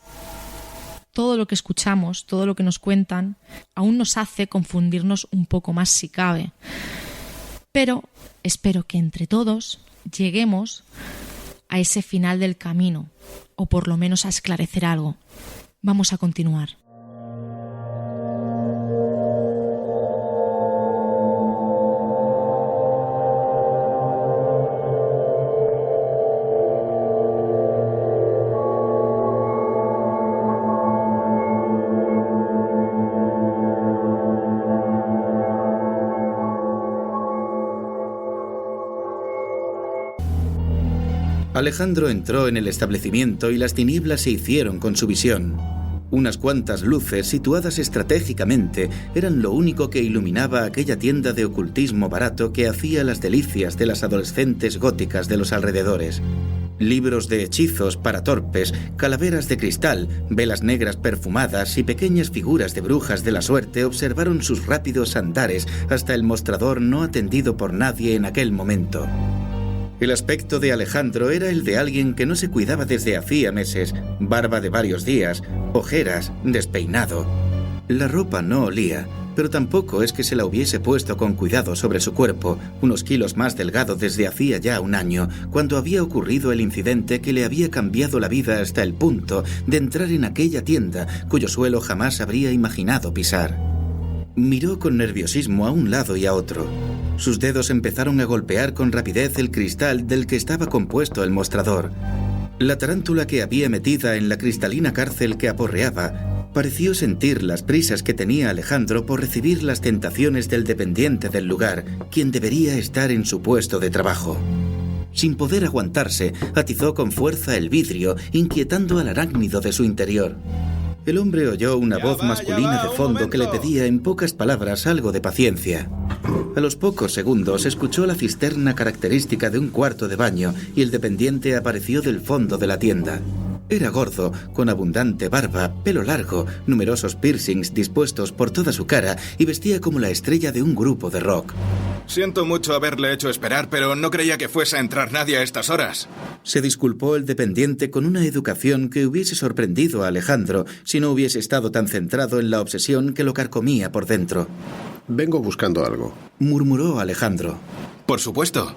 Speaker 4: todo lo que escuchamos, todo lo que nos cuentan, aún nos hace confundirnos un poco más si cabe. Pero espero que entre todos lleguemos a ese final del camino, o por lo menos a esclarecer algo. Vamos a continuar.
Speaker 9: Alejandro entró en el establecimiento y las tinieblas se hicieron con su visión. Unas cuantas luces situadas estratégicamente eran lo único que iluminaba aquella tienda de ocultismo barato que hacía las delicias de las adolescentes góticas de los alrededores. Libros de hechizos para torpes, calaveras de cristal, velas negras perfumadas y pequeñas figuras de brujas de la suerte observaron sus rápidos andares hasta el mostrador no atendido por nadie en aquel momento. El aspecto de Alejandro era el de alguien que no se cuidaba desde hacía meses, barba de varios días, ojeras, despeinado. La ropa no olía, pero tampoco es que se la hubiese puesto con cuidado sobre su cuerpo, unos kilos más delgado desde hacía ya un año, cuando había ocurrido el incidente que le había cambiado la vida hasta el punto de entrar en aquella tienda cuyo suelo jamás habría imaginado pisar. Miró con nerviosismo a un lado y a otro. Sus dedos empezaron a golpear con rapidez el cristal del que estaba compuesto el mostrador. La tarántula que había metida en la cristalina cárcel que aporreaba pareció sentir las prisas que tenía Alejandro por recibir las tentaciones del dependiente del lugar, quien debería estar en su puesto de trabajo. Sin poder aguantarse, atizó con fuerza el vidrio, inquietando al arácnido de su interior. El hombre oyó una voz masculina de fondo que le pedía en pocas palabras algo de paciencia. A los pocos segundos escuchó la cisterna característica de un cuarto de baño y el dependiente apareció del fondo de la tienda. Era gordo, con abundante barba, pelo largo, numerosos piercings dispuestos por toda su cara y vestía como la estrella de un grupo de rock.
Speaker 2: Siento mucho haberle hecho esperar, pero no creía que fuese a entrar nadie a estas horas.
Speaker 9: Se disculpó el dependiente con una educación que hubiese sorprendido a Alejandro si no hubiese estado tan centrado en la obsesión que lo carcomía por dentro.
Speaker 10: Vengo buscando algo,
Speaker 9: murmuró Alejandro.
Speaker 2: Por supuesto.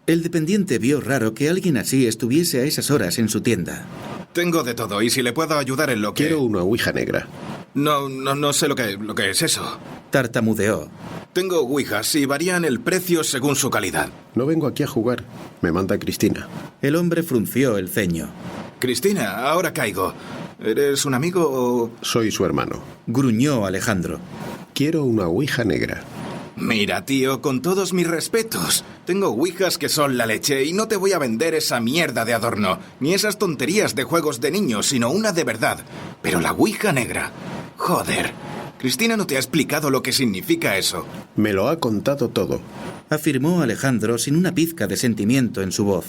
Speaker 9: El dependiente vio raro que alguien así estuviese a esas horas en su tienda.
Speaker 2: Tengo de todo, y si le puedo ayudar en lo que...
Speaker 10: Quiero una ouija negra.
Speaker 2: No sé lo que es eso.
Speaker 9: Tartamudeó.
Speaker 2: Tengo ouijas y varían el precio según su calidad.
Speaker 10: No vengo aquí a jugar. Me manda Cristina.
Speaker 9: El hombre frunció el ceño.
Speaker 2: Cristina, ahora caigo. ¿Eres un amigo o...?
Speaker 10: Soy su hermano.
Speaker 9: Gruñó Alejandro.
Speaker 10: Quiero una ouija negra.
Speaker 2: Mira, tío, con todos mis respetos, tengo ouijas que son la leche y no te voy a vender esa mierda de adorno, ni esas tonterías de juegos de niños, sino una de verdad. Pero la ouija negra... Joder, Cristina no te ha explicado lo que significa eso.
Speaker 10: Me lo ha contado todo,
Speaker 9: afirmó Alejandro sin una pizca de sentimiento en su voz.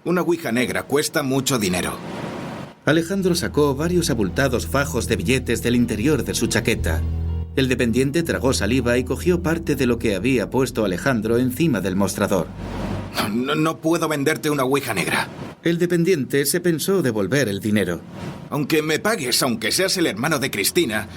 Speaker 2: Una ouija negra cuesta mucho dinero.
Speaker 9: Alejandro sacó varios abultados fajos de billetes del interior de su chaqueta. El dependiente tragó saliva y cogió parte de lo que había puesto Alejandro encima del mostrador.
Speaker 2: No puedo venderte una ouija negra.
Speaker 9: El dependiente se pensó devolver el dinero.
Speaker 2: Aunque me pagues, aunque seas el hermano de Cristina,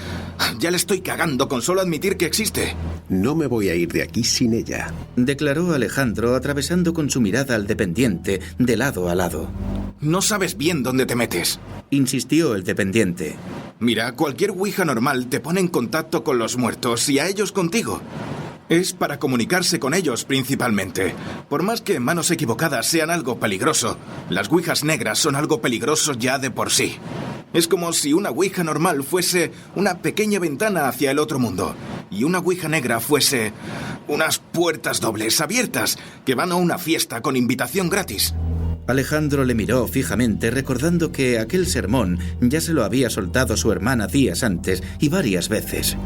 Speaker 2: ya le estoy cagando con solo admitir que existe.
Speaker 10: No me voy a ir de aquí sin ella,
Speaker 9: declaró Alejandro atravesando con su mirada al dependiente de lado a lado.
Speaker 2: No sabes bien dónde te metes,
Speaker 9: insistió el dependiente.
Speaker 2: Mira, cualquier ouija normal te pone en contacto con los muertos y a ellos contigo. Es para comunicarse con ellos principalmente. Por más que manos equivocadas sean algo peligroso, las ouijas negras son algo peligroso ya de por sí. Es como si una ouija normal fuese una pequeña ventana hacia el otro mundo y una ouija negra fuese unas puertas dobles abiertas que van a una fiesta con invitación gratis.
Speaker 9: Alejandro le miró fijamente, recordando que aquel sermón ya se lo había soltado su hermana días antes y varias veces.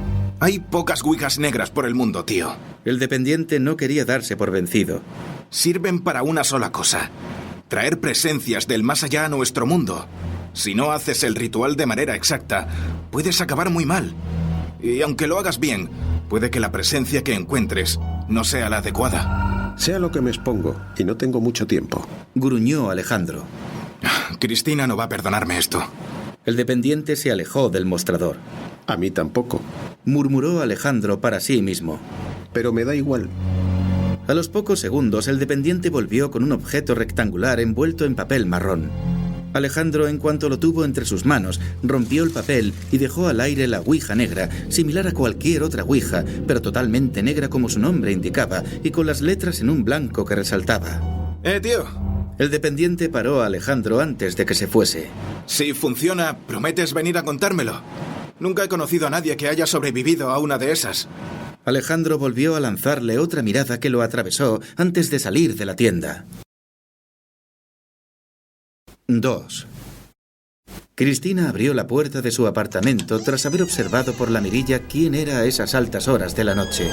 Speaker 2: Hay pocas ouijas negras por el mundo, tío.
Speaker 9: El dependiente no quería darse por vencido.
Speaker 2: Sirven para una sola cosa: traer presencias del más allá a nuestro mundo. Si no haces el ritual de manera exacta, puedes acabar muy mal. Y aunque lo hagas bien, Puede que la presencia que encuentres no sea la adecuada.
Speaker 10: Sé a lo que me expongo y no tengo mucho tiempo.
Speaker 9: Gruñó Alejandro.
Speaker 2: Cristina no va a perdonarme esto.
Speaker 9: El dependiente se alejó del mostrador.
Speaker 10: A mí tampoco.
Speaker 9: Murmuró Alejandro para sí mismo.
Speaker 10: Pero me da igual.
Speaker 9: A los pocos segundos, el dependiente volvió con un objeto rectangular envuelto en papel marrón. Alejandro, en cuanto lo tuvo entre sus manos, rompió el papel y dejó al aire la ouija negra, similar a cualquier otra ouija, pero totalmente negra como su nombre indicaba, y con las letras en un blanco que resaltaba.
Speaker 2: Tío.
Speaker 9: El dependiente paró a Alejandro antes de que se fuese.
Speaker 2: Si funciona, ¿prometes venir a contármelo? Nunca he conocido a nadie que haya sobrevivido a una de esas.
Speaker 9: Alejandro volvió a lanzarle otra mirada que lo atravesó antes de salir de la tienda. 2. Cristina abrió la puerta de su apartamento tras haber observado por la mirilla quién era a esas altas horas de la noche.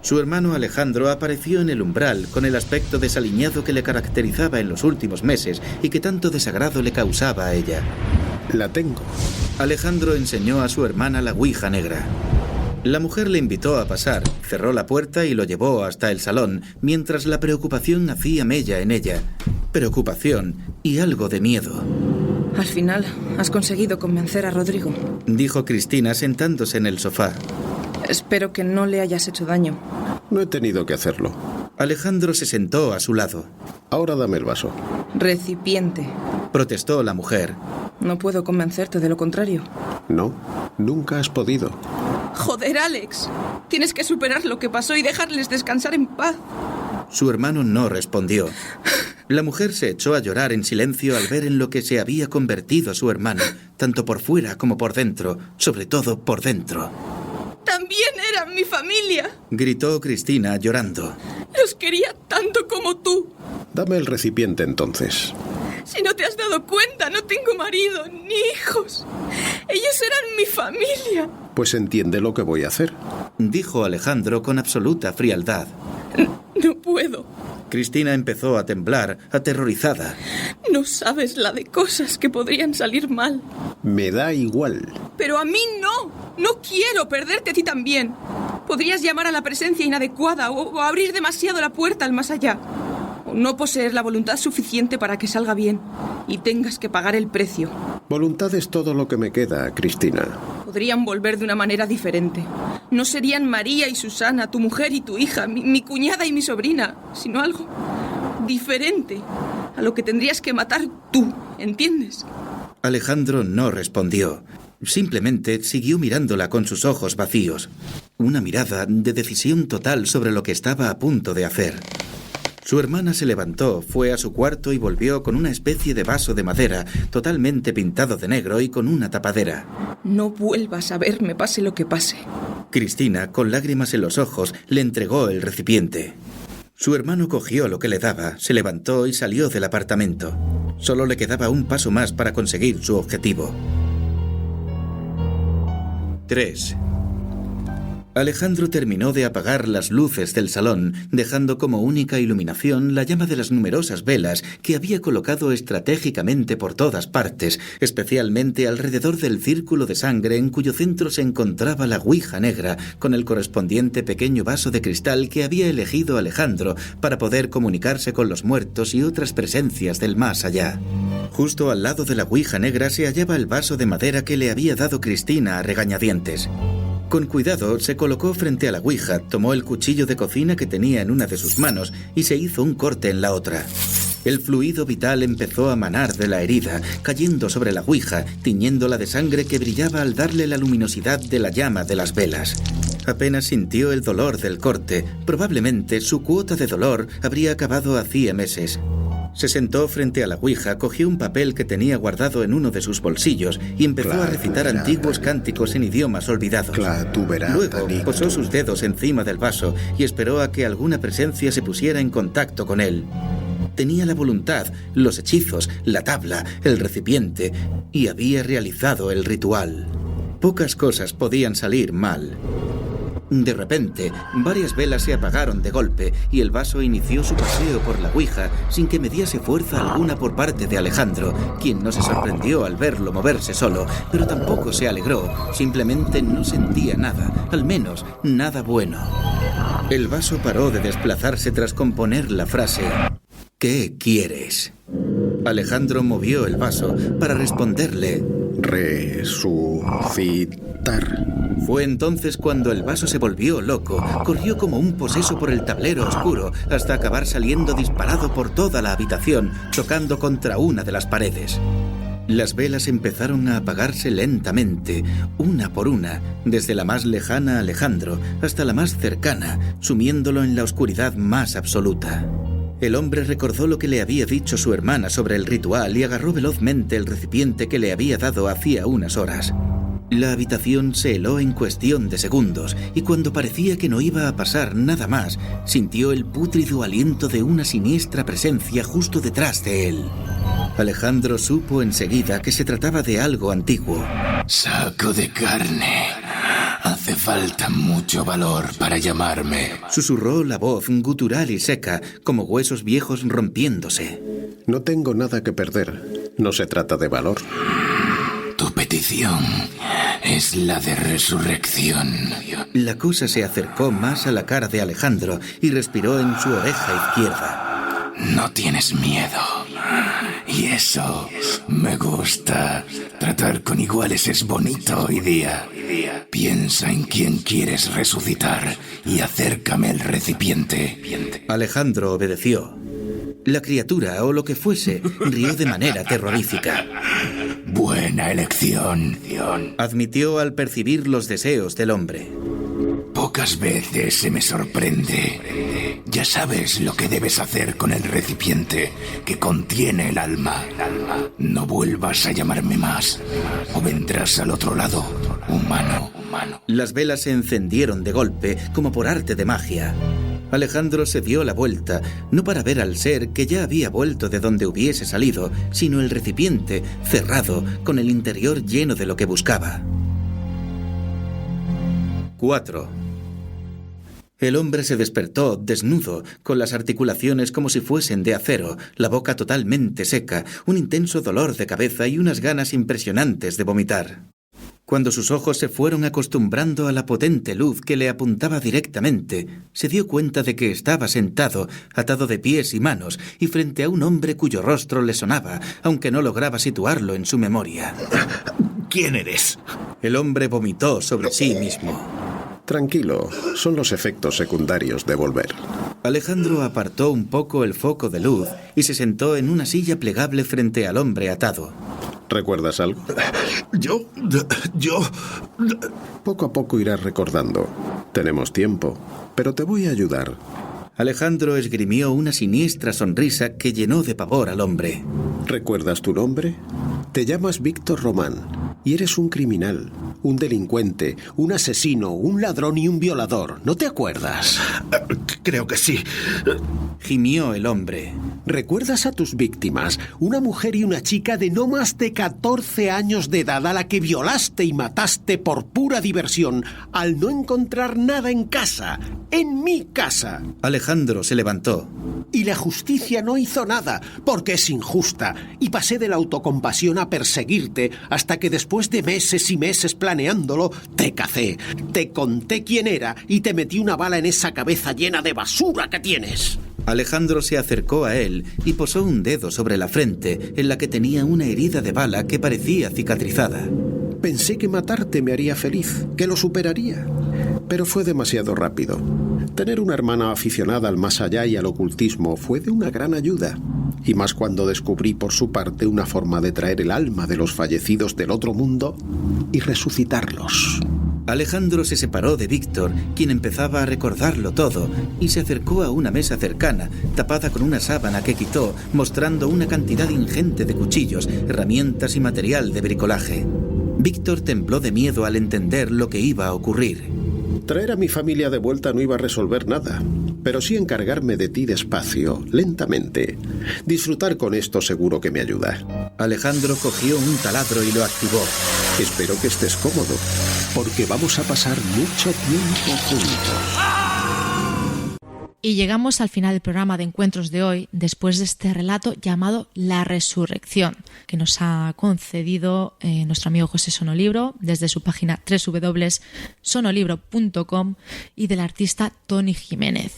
Speaker 9: Su hermano Alejandro apareció en el umbral con el aspecto desaliñado que le caracterizaba en los últimos meses y que tanto desagrado le causaba a ella.
Speaker 10: La tengo.
Speaker 9: Alejandro enseñó a su hermana la ouija negra. La mujer le invitó a pasar, cerró la puerta y lo llevó hasta el salón, mientras la preocupación hacía mella en ella. Preocupación y algo de miedo.
Speaker 11: Al final, has conseguido convencer a Rodrigo,
Speaker 9: dijo Cristina sentándose en el sofá.
Speaker 11: Espero que no le hayas hecho daño.
Speaker 10: No he tenido que hacerlo.
Speaker 9: Alejandro se sentó a su lado.
Speaker 10: Ahora dame el vaso.
Speaker 11: Recipiente,
Speaker 9: protestó la mujer.
Speaker 11: No puedo convencerte de lo contrario.
Speaker 10: No, nunca has podido.
Speaker 11: Joder, Alex. Tienes que superar lo que pasó y dejarles descansar en paz.
Speaker 9: Su hermano no respondió. La mujer se echó a llorar en silencio al ver en lo que se había convertido su hermano, tanto por fuera como por dentro, sobre todo por dentro.
Speaker 11: También eran mi familia,
Speaker 9: gritó Cristina llorando.
Speaker 11: Los quería tanto como tú.
Speaker 10: Dame el recipiente entonces.
Speaker 11: Si no te has dado cuenta, no tengo marido ni hijos. Ellos eran mi familia.
Speaker 10: Pues entiende lo que voy a hacer,
Speaker 9: dijo Alejandro con absoluta frialdad.
Speaker 11: No puedo.
Speaker 9: Cristina empezó a temblar, aterrorizada.
Speaker 11: No sabes la de cosas que podrían salir mal.
Speaker 10: Me da igual.
Speaker 11: Pero a mí no. No quiero perderte a ti también. Podrías llamar a la presencia inadecuada o abrir demasiado la puerta al más allá. O no poseer la voluntad suficiente para que salga bien y tengas que pagar el precio.
Speaker 10: Voluntad es todo lo que me queda, Cristina.
Speaker 11: Podrían volver de una manera diferente. No serían María y Susana, tu mujer y tu hija, mi cuñada y mi sobrina, sino algo diferente a lo que tendrías que matar tú, ¿entiendes?
Speaker 9: Alejandro no respondió. Simplemente siguió mirándola con sus ojos vacíos. Una mirada de decisión total sobre lo que estaba a punto de hacer. Su hermana se levantó, fue a su cuarto y volvió con una especie de vaso de madera, totalmente pintado de negro y con una tapadera.
Speaker 11: No vuelvas a verme, pase lo que pase.
Speaker 9: Cristina, con lágrimas en los ojos, le entregó el recipiente. Su hermano cogió lo que le daba, se levantó y salió del apartamento. Solo le quedaba un paso más para conseguir su objetivo. 3. Alejandro terminó de apagar las luces del salón, dejando como única iluminación la llama de las numerosas velas que había colocado estratégicamente por todas partes, especialmente alrededor del círculo de sangre en cuyo centro se encontraba la ouija negra, con el correspondiente pequeño vaso de cristal que había elegido Alejandro para poder comunicarse con los muertos y otras presencias del más allá. Justo al lado de la ouija negra se hallaba el vaso de madera que le había dado Cristina a regañadientes. Con cuidado se colocó frente a la ouija, tomó el cuchillo de cocina que tenía en una de sus manos y se hizo un corte en la otra. El fluido vital empezó a manar de la herida, cayendo sobre la ouija, tiñéndola de sangre que brillaba al darle la luminosidad de la llama de las velas. Apenas sintió el dolor del corte. Probablemente su cuota de dolor habría acabado hacía meses. Se sentó frente a la ouija, cogió un papel que tenía guardado en uno de sus bolsillos y empezó a recitar antiguos cánticos en idiomas olvidados. Luego posó sus dedos encima del vaso y esperó a que alguna presencia se pusiera en contacto con él. Tenía la voluntad, los hechizos, la tabla, el recipiente y había realizado el ritual. Pocas cosas podían salir mal. De repente, varias velas se apagaron de golpe y el vaso inició su paseo por la ouija sin que mediase fuerza alguna por parte de Alejandro, quien no se sorprendió al verlo moverse solo, pero tampoco se alegró, simplemente no sentía nada, al menos nada bueno. El vaso paró de desplazarse tras componer la frase ¿qué quieres? Alejandro movió el vaso para responderle
Speaker 10: resucitar.
Speaker 9: Fue entonces cuando el vaso se volvió loco, corrió como un poseso por el tablero oscuro hasta acabar saliendo disparado por toda la habitación, chocando contra una de las paredes. Las velas empezaron a apagarse lentamente, una por una, desde la más lejana Alejandro hasta la más cercana, sumiéndolo en la oscuridad más absoluta. El hombre recordó lo que le había dicho su hermana sobre el ritual y agarró velozmente el recipiente que le había dado hacía unas horas. La habitación se heló en cuestión de segundos y cuando parecía que no iba a pasar nada más, sintió el pútrido aliento de una siniestra presencia justo detrás de él. Alejandro supo enseguida que se trataba de algo antiguo.
Speaker 2: Saco de carne. Hace falta mucho valor para llamarme.
Speaker 9: Susurró la voz gutural y seca, como huesos viejos rompiéndose.
Speaker 10: No tengo nada que perder. No se trata de valor.
Speaker 2: Tu petición es la de resurrección.
Speaker 9: La cosa se acercó más a la cara de Alejandro y respiró en su oreja izquierda.
Speaker 2: No tienes miedo. Y eso me gusta. Tratar con iguales es bonito hoy día. Piensa en quién quieres resucitar y acércame el recipiente.
Speaker 9: Alejandro obedeció. La criatura, o lo que fuese, rió de manera terrorífica.
Speaker 2: Buena elección,
Speaker 9: admitió al percibir los deseos del hombre.
Speaker 2: Pocas veces se me sorprende. Ya sabes lo que debes hacer con el recipiente que contiene el alma. No vuelvas a llamarme más, o vendrás al otro lado, humano.
Speaker 9: Las velas se encendieron de golpe, como por arte de magia. Alejandro se dio la vuelta, no para ver al ser que ya había vuelto de donde hubiese salido, sino el recipiente cerrado, con el interior lleno de lo que buscaba. 4. El hombre se despertó desnudo, con las articulaciones como si fuesen de acero, la boca totalmente seca, un intenso dolor de cabeza y unas ganas impresionantes de vomitar. Cuando sus ojos se fueron acostumbrando a la potente luz que le apuntaba directamente, se dio cuenta de que estaba sentado, atado de pies y manos, y frente a un hombre cuyo rostro le sonaba, aunque no lograba situarlo en su memoria.
Speaker 12: ¿Quién eres?
Speaker 9: El hombre vomitó sobre sí mismo.
Speaker 10: Tranquilo, son los efectos secundarios de volver.
Speaker 9: Alejandro apartó un poco el foco de luz y se sentó en una silla plegable frente al hombre atado.
Speaker 10: ¿Recuerdas algo?
Speaker 12: Yo...
Speaker 10: Poco a poco irás recordando. Tenemos tiempo, pero te voy a ayudar.
Speaker 9: Alejandro esgrimió una siniestra sonrisa que llenó de pavor al hombre.
Speaker 10: ¿Recuerdas tu nombre? Te llamas Víctor Román y eres un criminal, un delincuente, un asesino, un ladrón y un violador. ¿No te acuerdas?
Speaker 12: Creo que sí.
Speaker 9: Gimió el hombre.
Speaker 10: ¿Recuerdas a tus víctimas? Una mujer y una chica de no más de 14 años de edad a la que violaste y mataste por pura diversión al no encontrar nada en casa, en mi casa.
Speaker 9: Alejandro se levantó.
Speaker 10: Y la justicia no hizo nada, porque es injusta, y pasé de la autocompasión a perseguirte hasta que después de meses y meses planeándolo, te cacé, te conté quién era y te metí una bala en esa cabeza llena de basura que tienes.
Speaker 9: Alejandro se acercó a él y posó un dedo sobre la frente, en la que tenía una herida de bala que parecía cicatrizada.
Speaker 10: Pensé que matarte me haría feliz, que lo superaría, pero fue demasiado rápido. Tener una hermana aficionada al más allá y al ocultismo fue de una gran ayuda, y más cuando descubrí por su parte una forma de traer el alma de los fallecidos del otro mundo y resucitarlos.
Speaker 9: Alejandro se separó de Víctor, quien empezaba a recordarlo todo, y se acercó a una mesa cercana, tapada con una sábana que quitó, mostrando una cantidad ingente de cuchillos, herramientas y material de bricolaje. Víctor tembló de miedo al entender lo que iba a ocurrir.
Speaker 10: Traer a mi familia de vuelta no iba a resolver nada, pero sí encargarme de ti despacio, lentamente. Disfrutar con esto seguro que me ayuda.
Speaker 9: Alejandro cogió un taladro y lo activó.
Speaker 10: Espero que estés cómodo. porque vamos a pasar mucho tiempo juntos.
Speaker 1: Y llegamos al final del programa de encuentros de hoy, después de este relato llamado La Resurrección, que nos ha concedido nuestro amigo José Sonolibro desde su página www.sonolibro.com y del artista Tony Jiménez.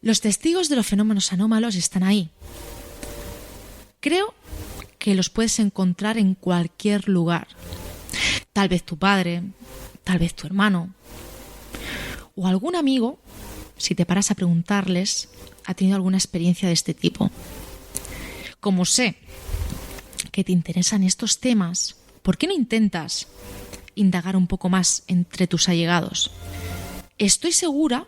Speaker 1: Los testigos de los fenómenos anómalos están ahí. Creo que los puedes encontrar en cualquier lugar. Tal vez tu padre, tal vez tu hermano o algún amigo, si te paras a preguntarles, ha tenido alguna experiencia de este tipo. Como sé que te interesan estos temas, ¿por qué no intentas indagar un poco más entre tus allegados? Estoy segura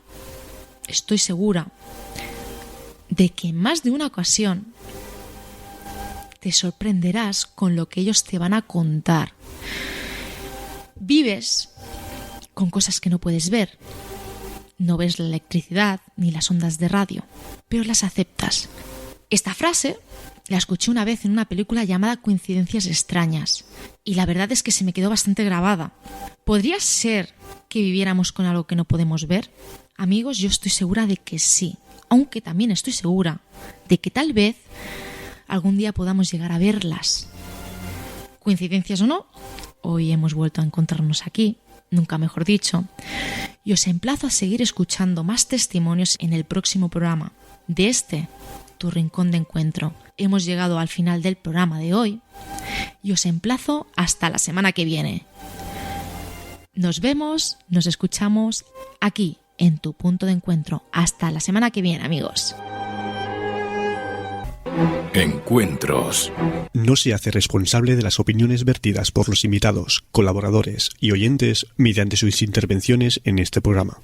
Speaker 1: de que en más de una ocasión te sorprenderás con lo que ellos te van a contar. Vives con cosas que no puedes ver. No ves la electricidad ni las ondas de radio, pero las aceptas. Esta frase la escuché una vez en una película llamada Coincidencias extrañas y la verdad es que se me quedó bastante grabada. ¿Podría ser que viviéramos con algo que no podemos ver? Amigos, yo estoy segura de que sí, aunque también estoy segura de que tal vez algún día podamos llegar a verlas. Coincidencias o no, hoy hemos vuelto a encontrarnos aquí, nunca mejor dicho, y os emplazo a seguir escuchando más testimonios en el próximo programa de tu rincón de encuentro. Hemos llegado al final del programa de hoy y os emplazo hasta la semana que viene. Nos vemos, nos escuchamos aquí en tu punto de encuentro. Hasta la semana que viene, amigos.
Speaker 2: Encuentros.
Speaker 13: No se hace responsable de las opiniones vertidas por los invitados, colaboradores y oyentes mediante sus intervenciones en este programa.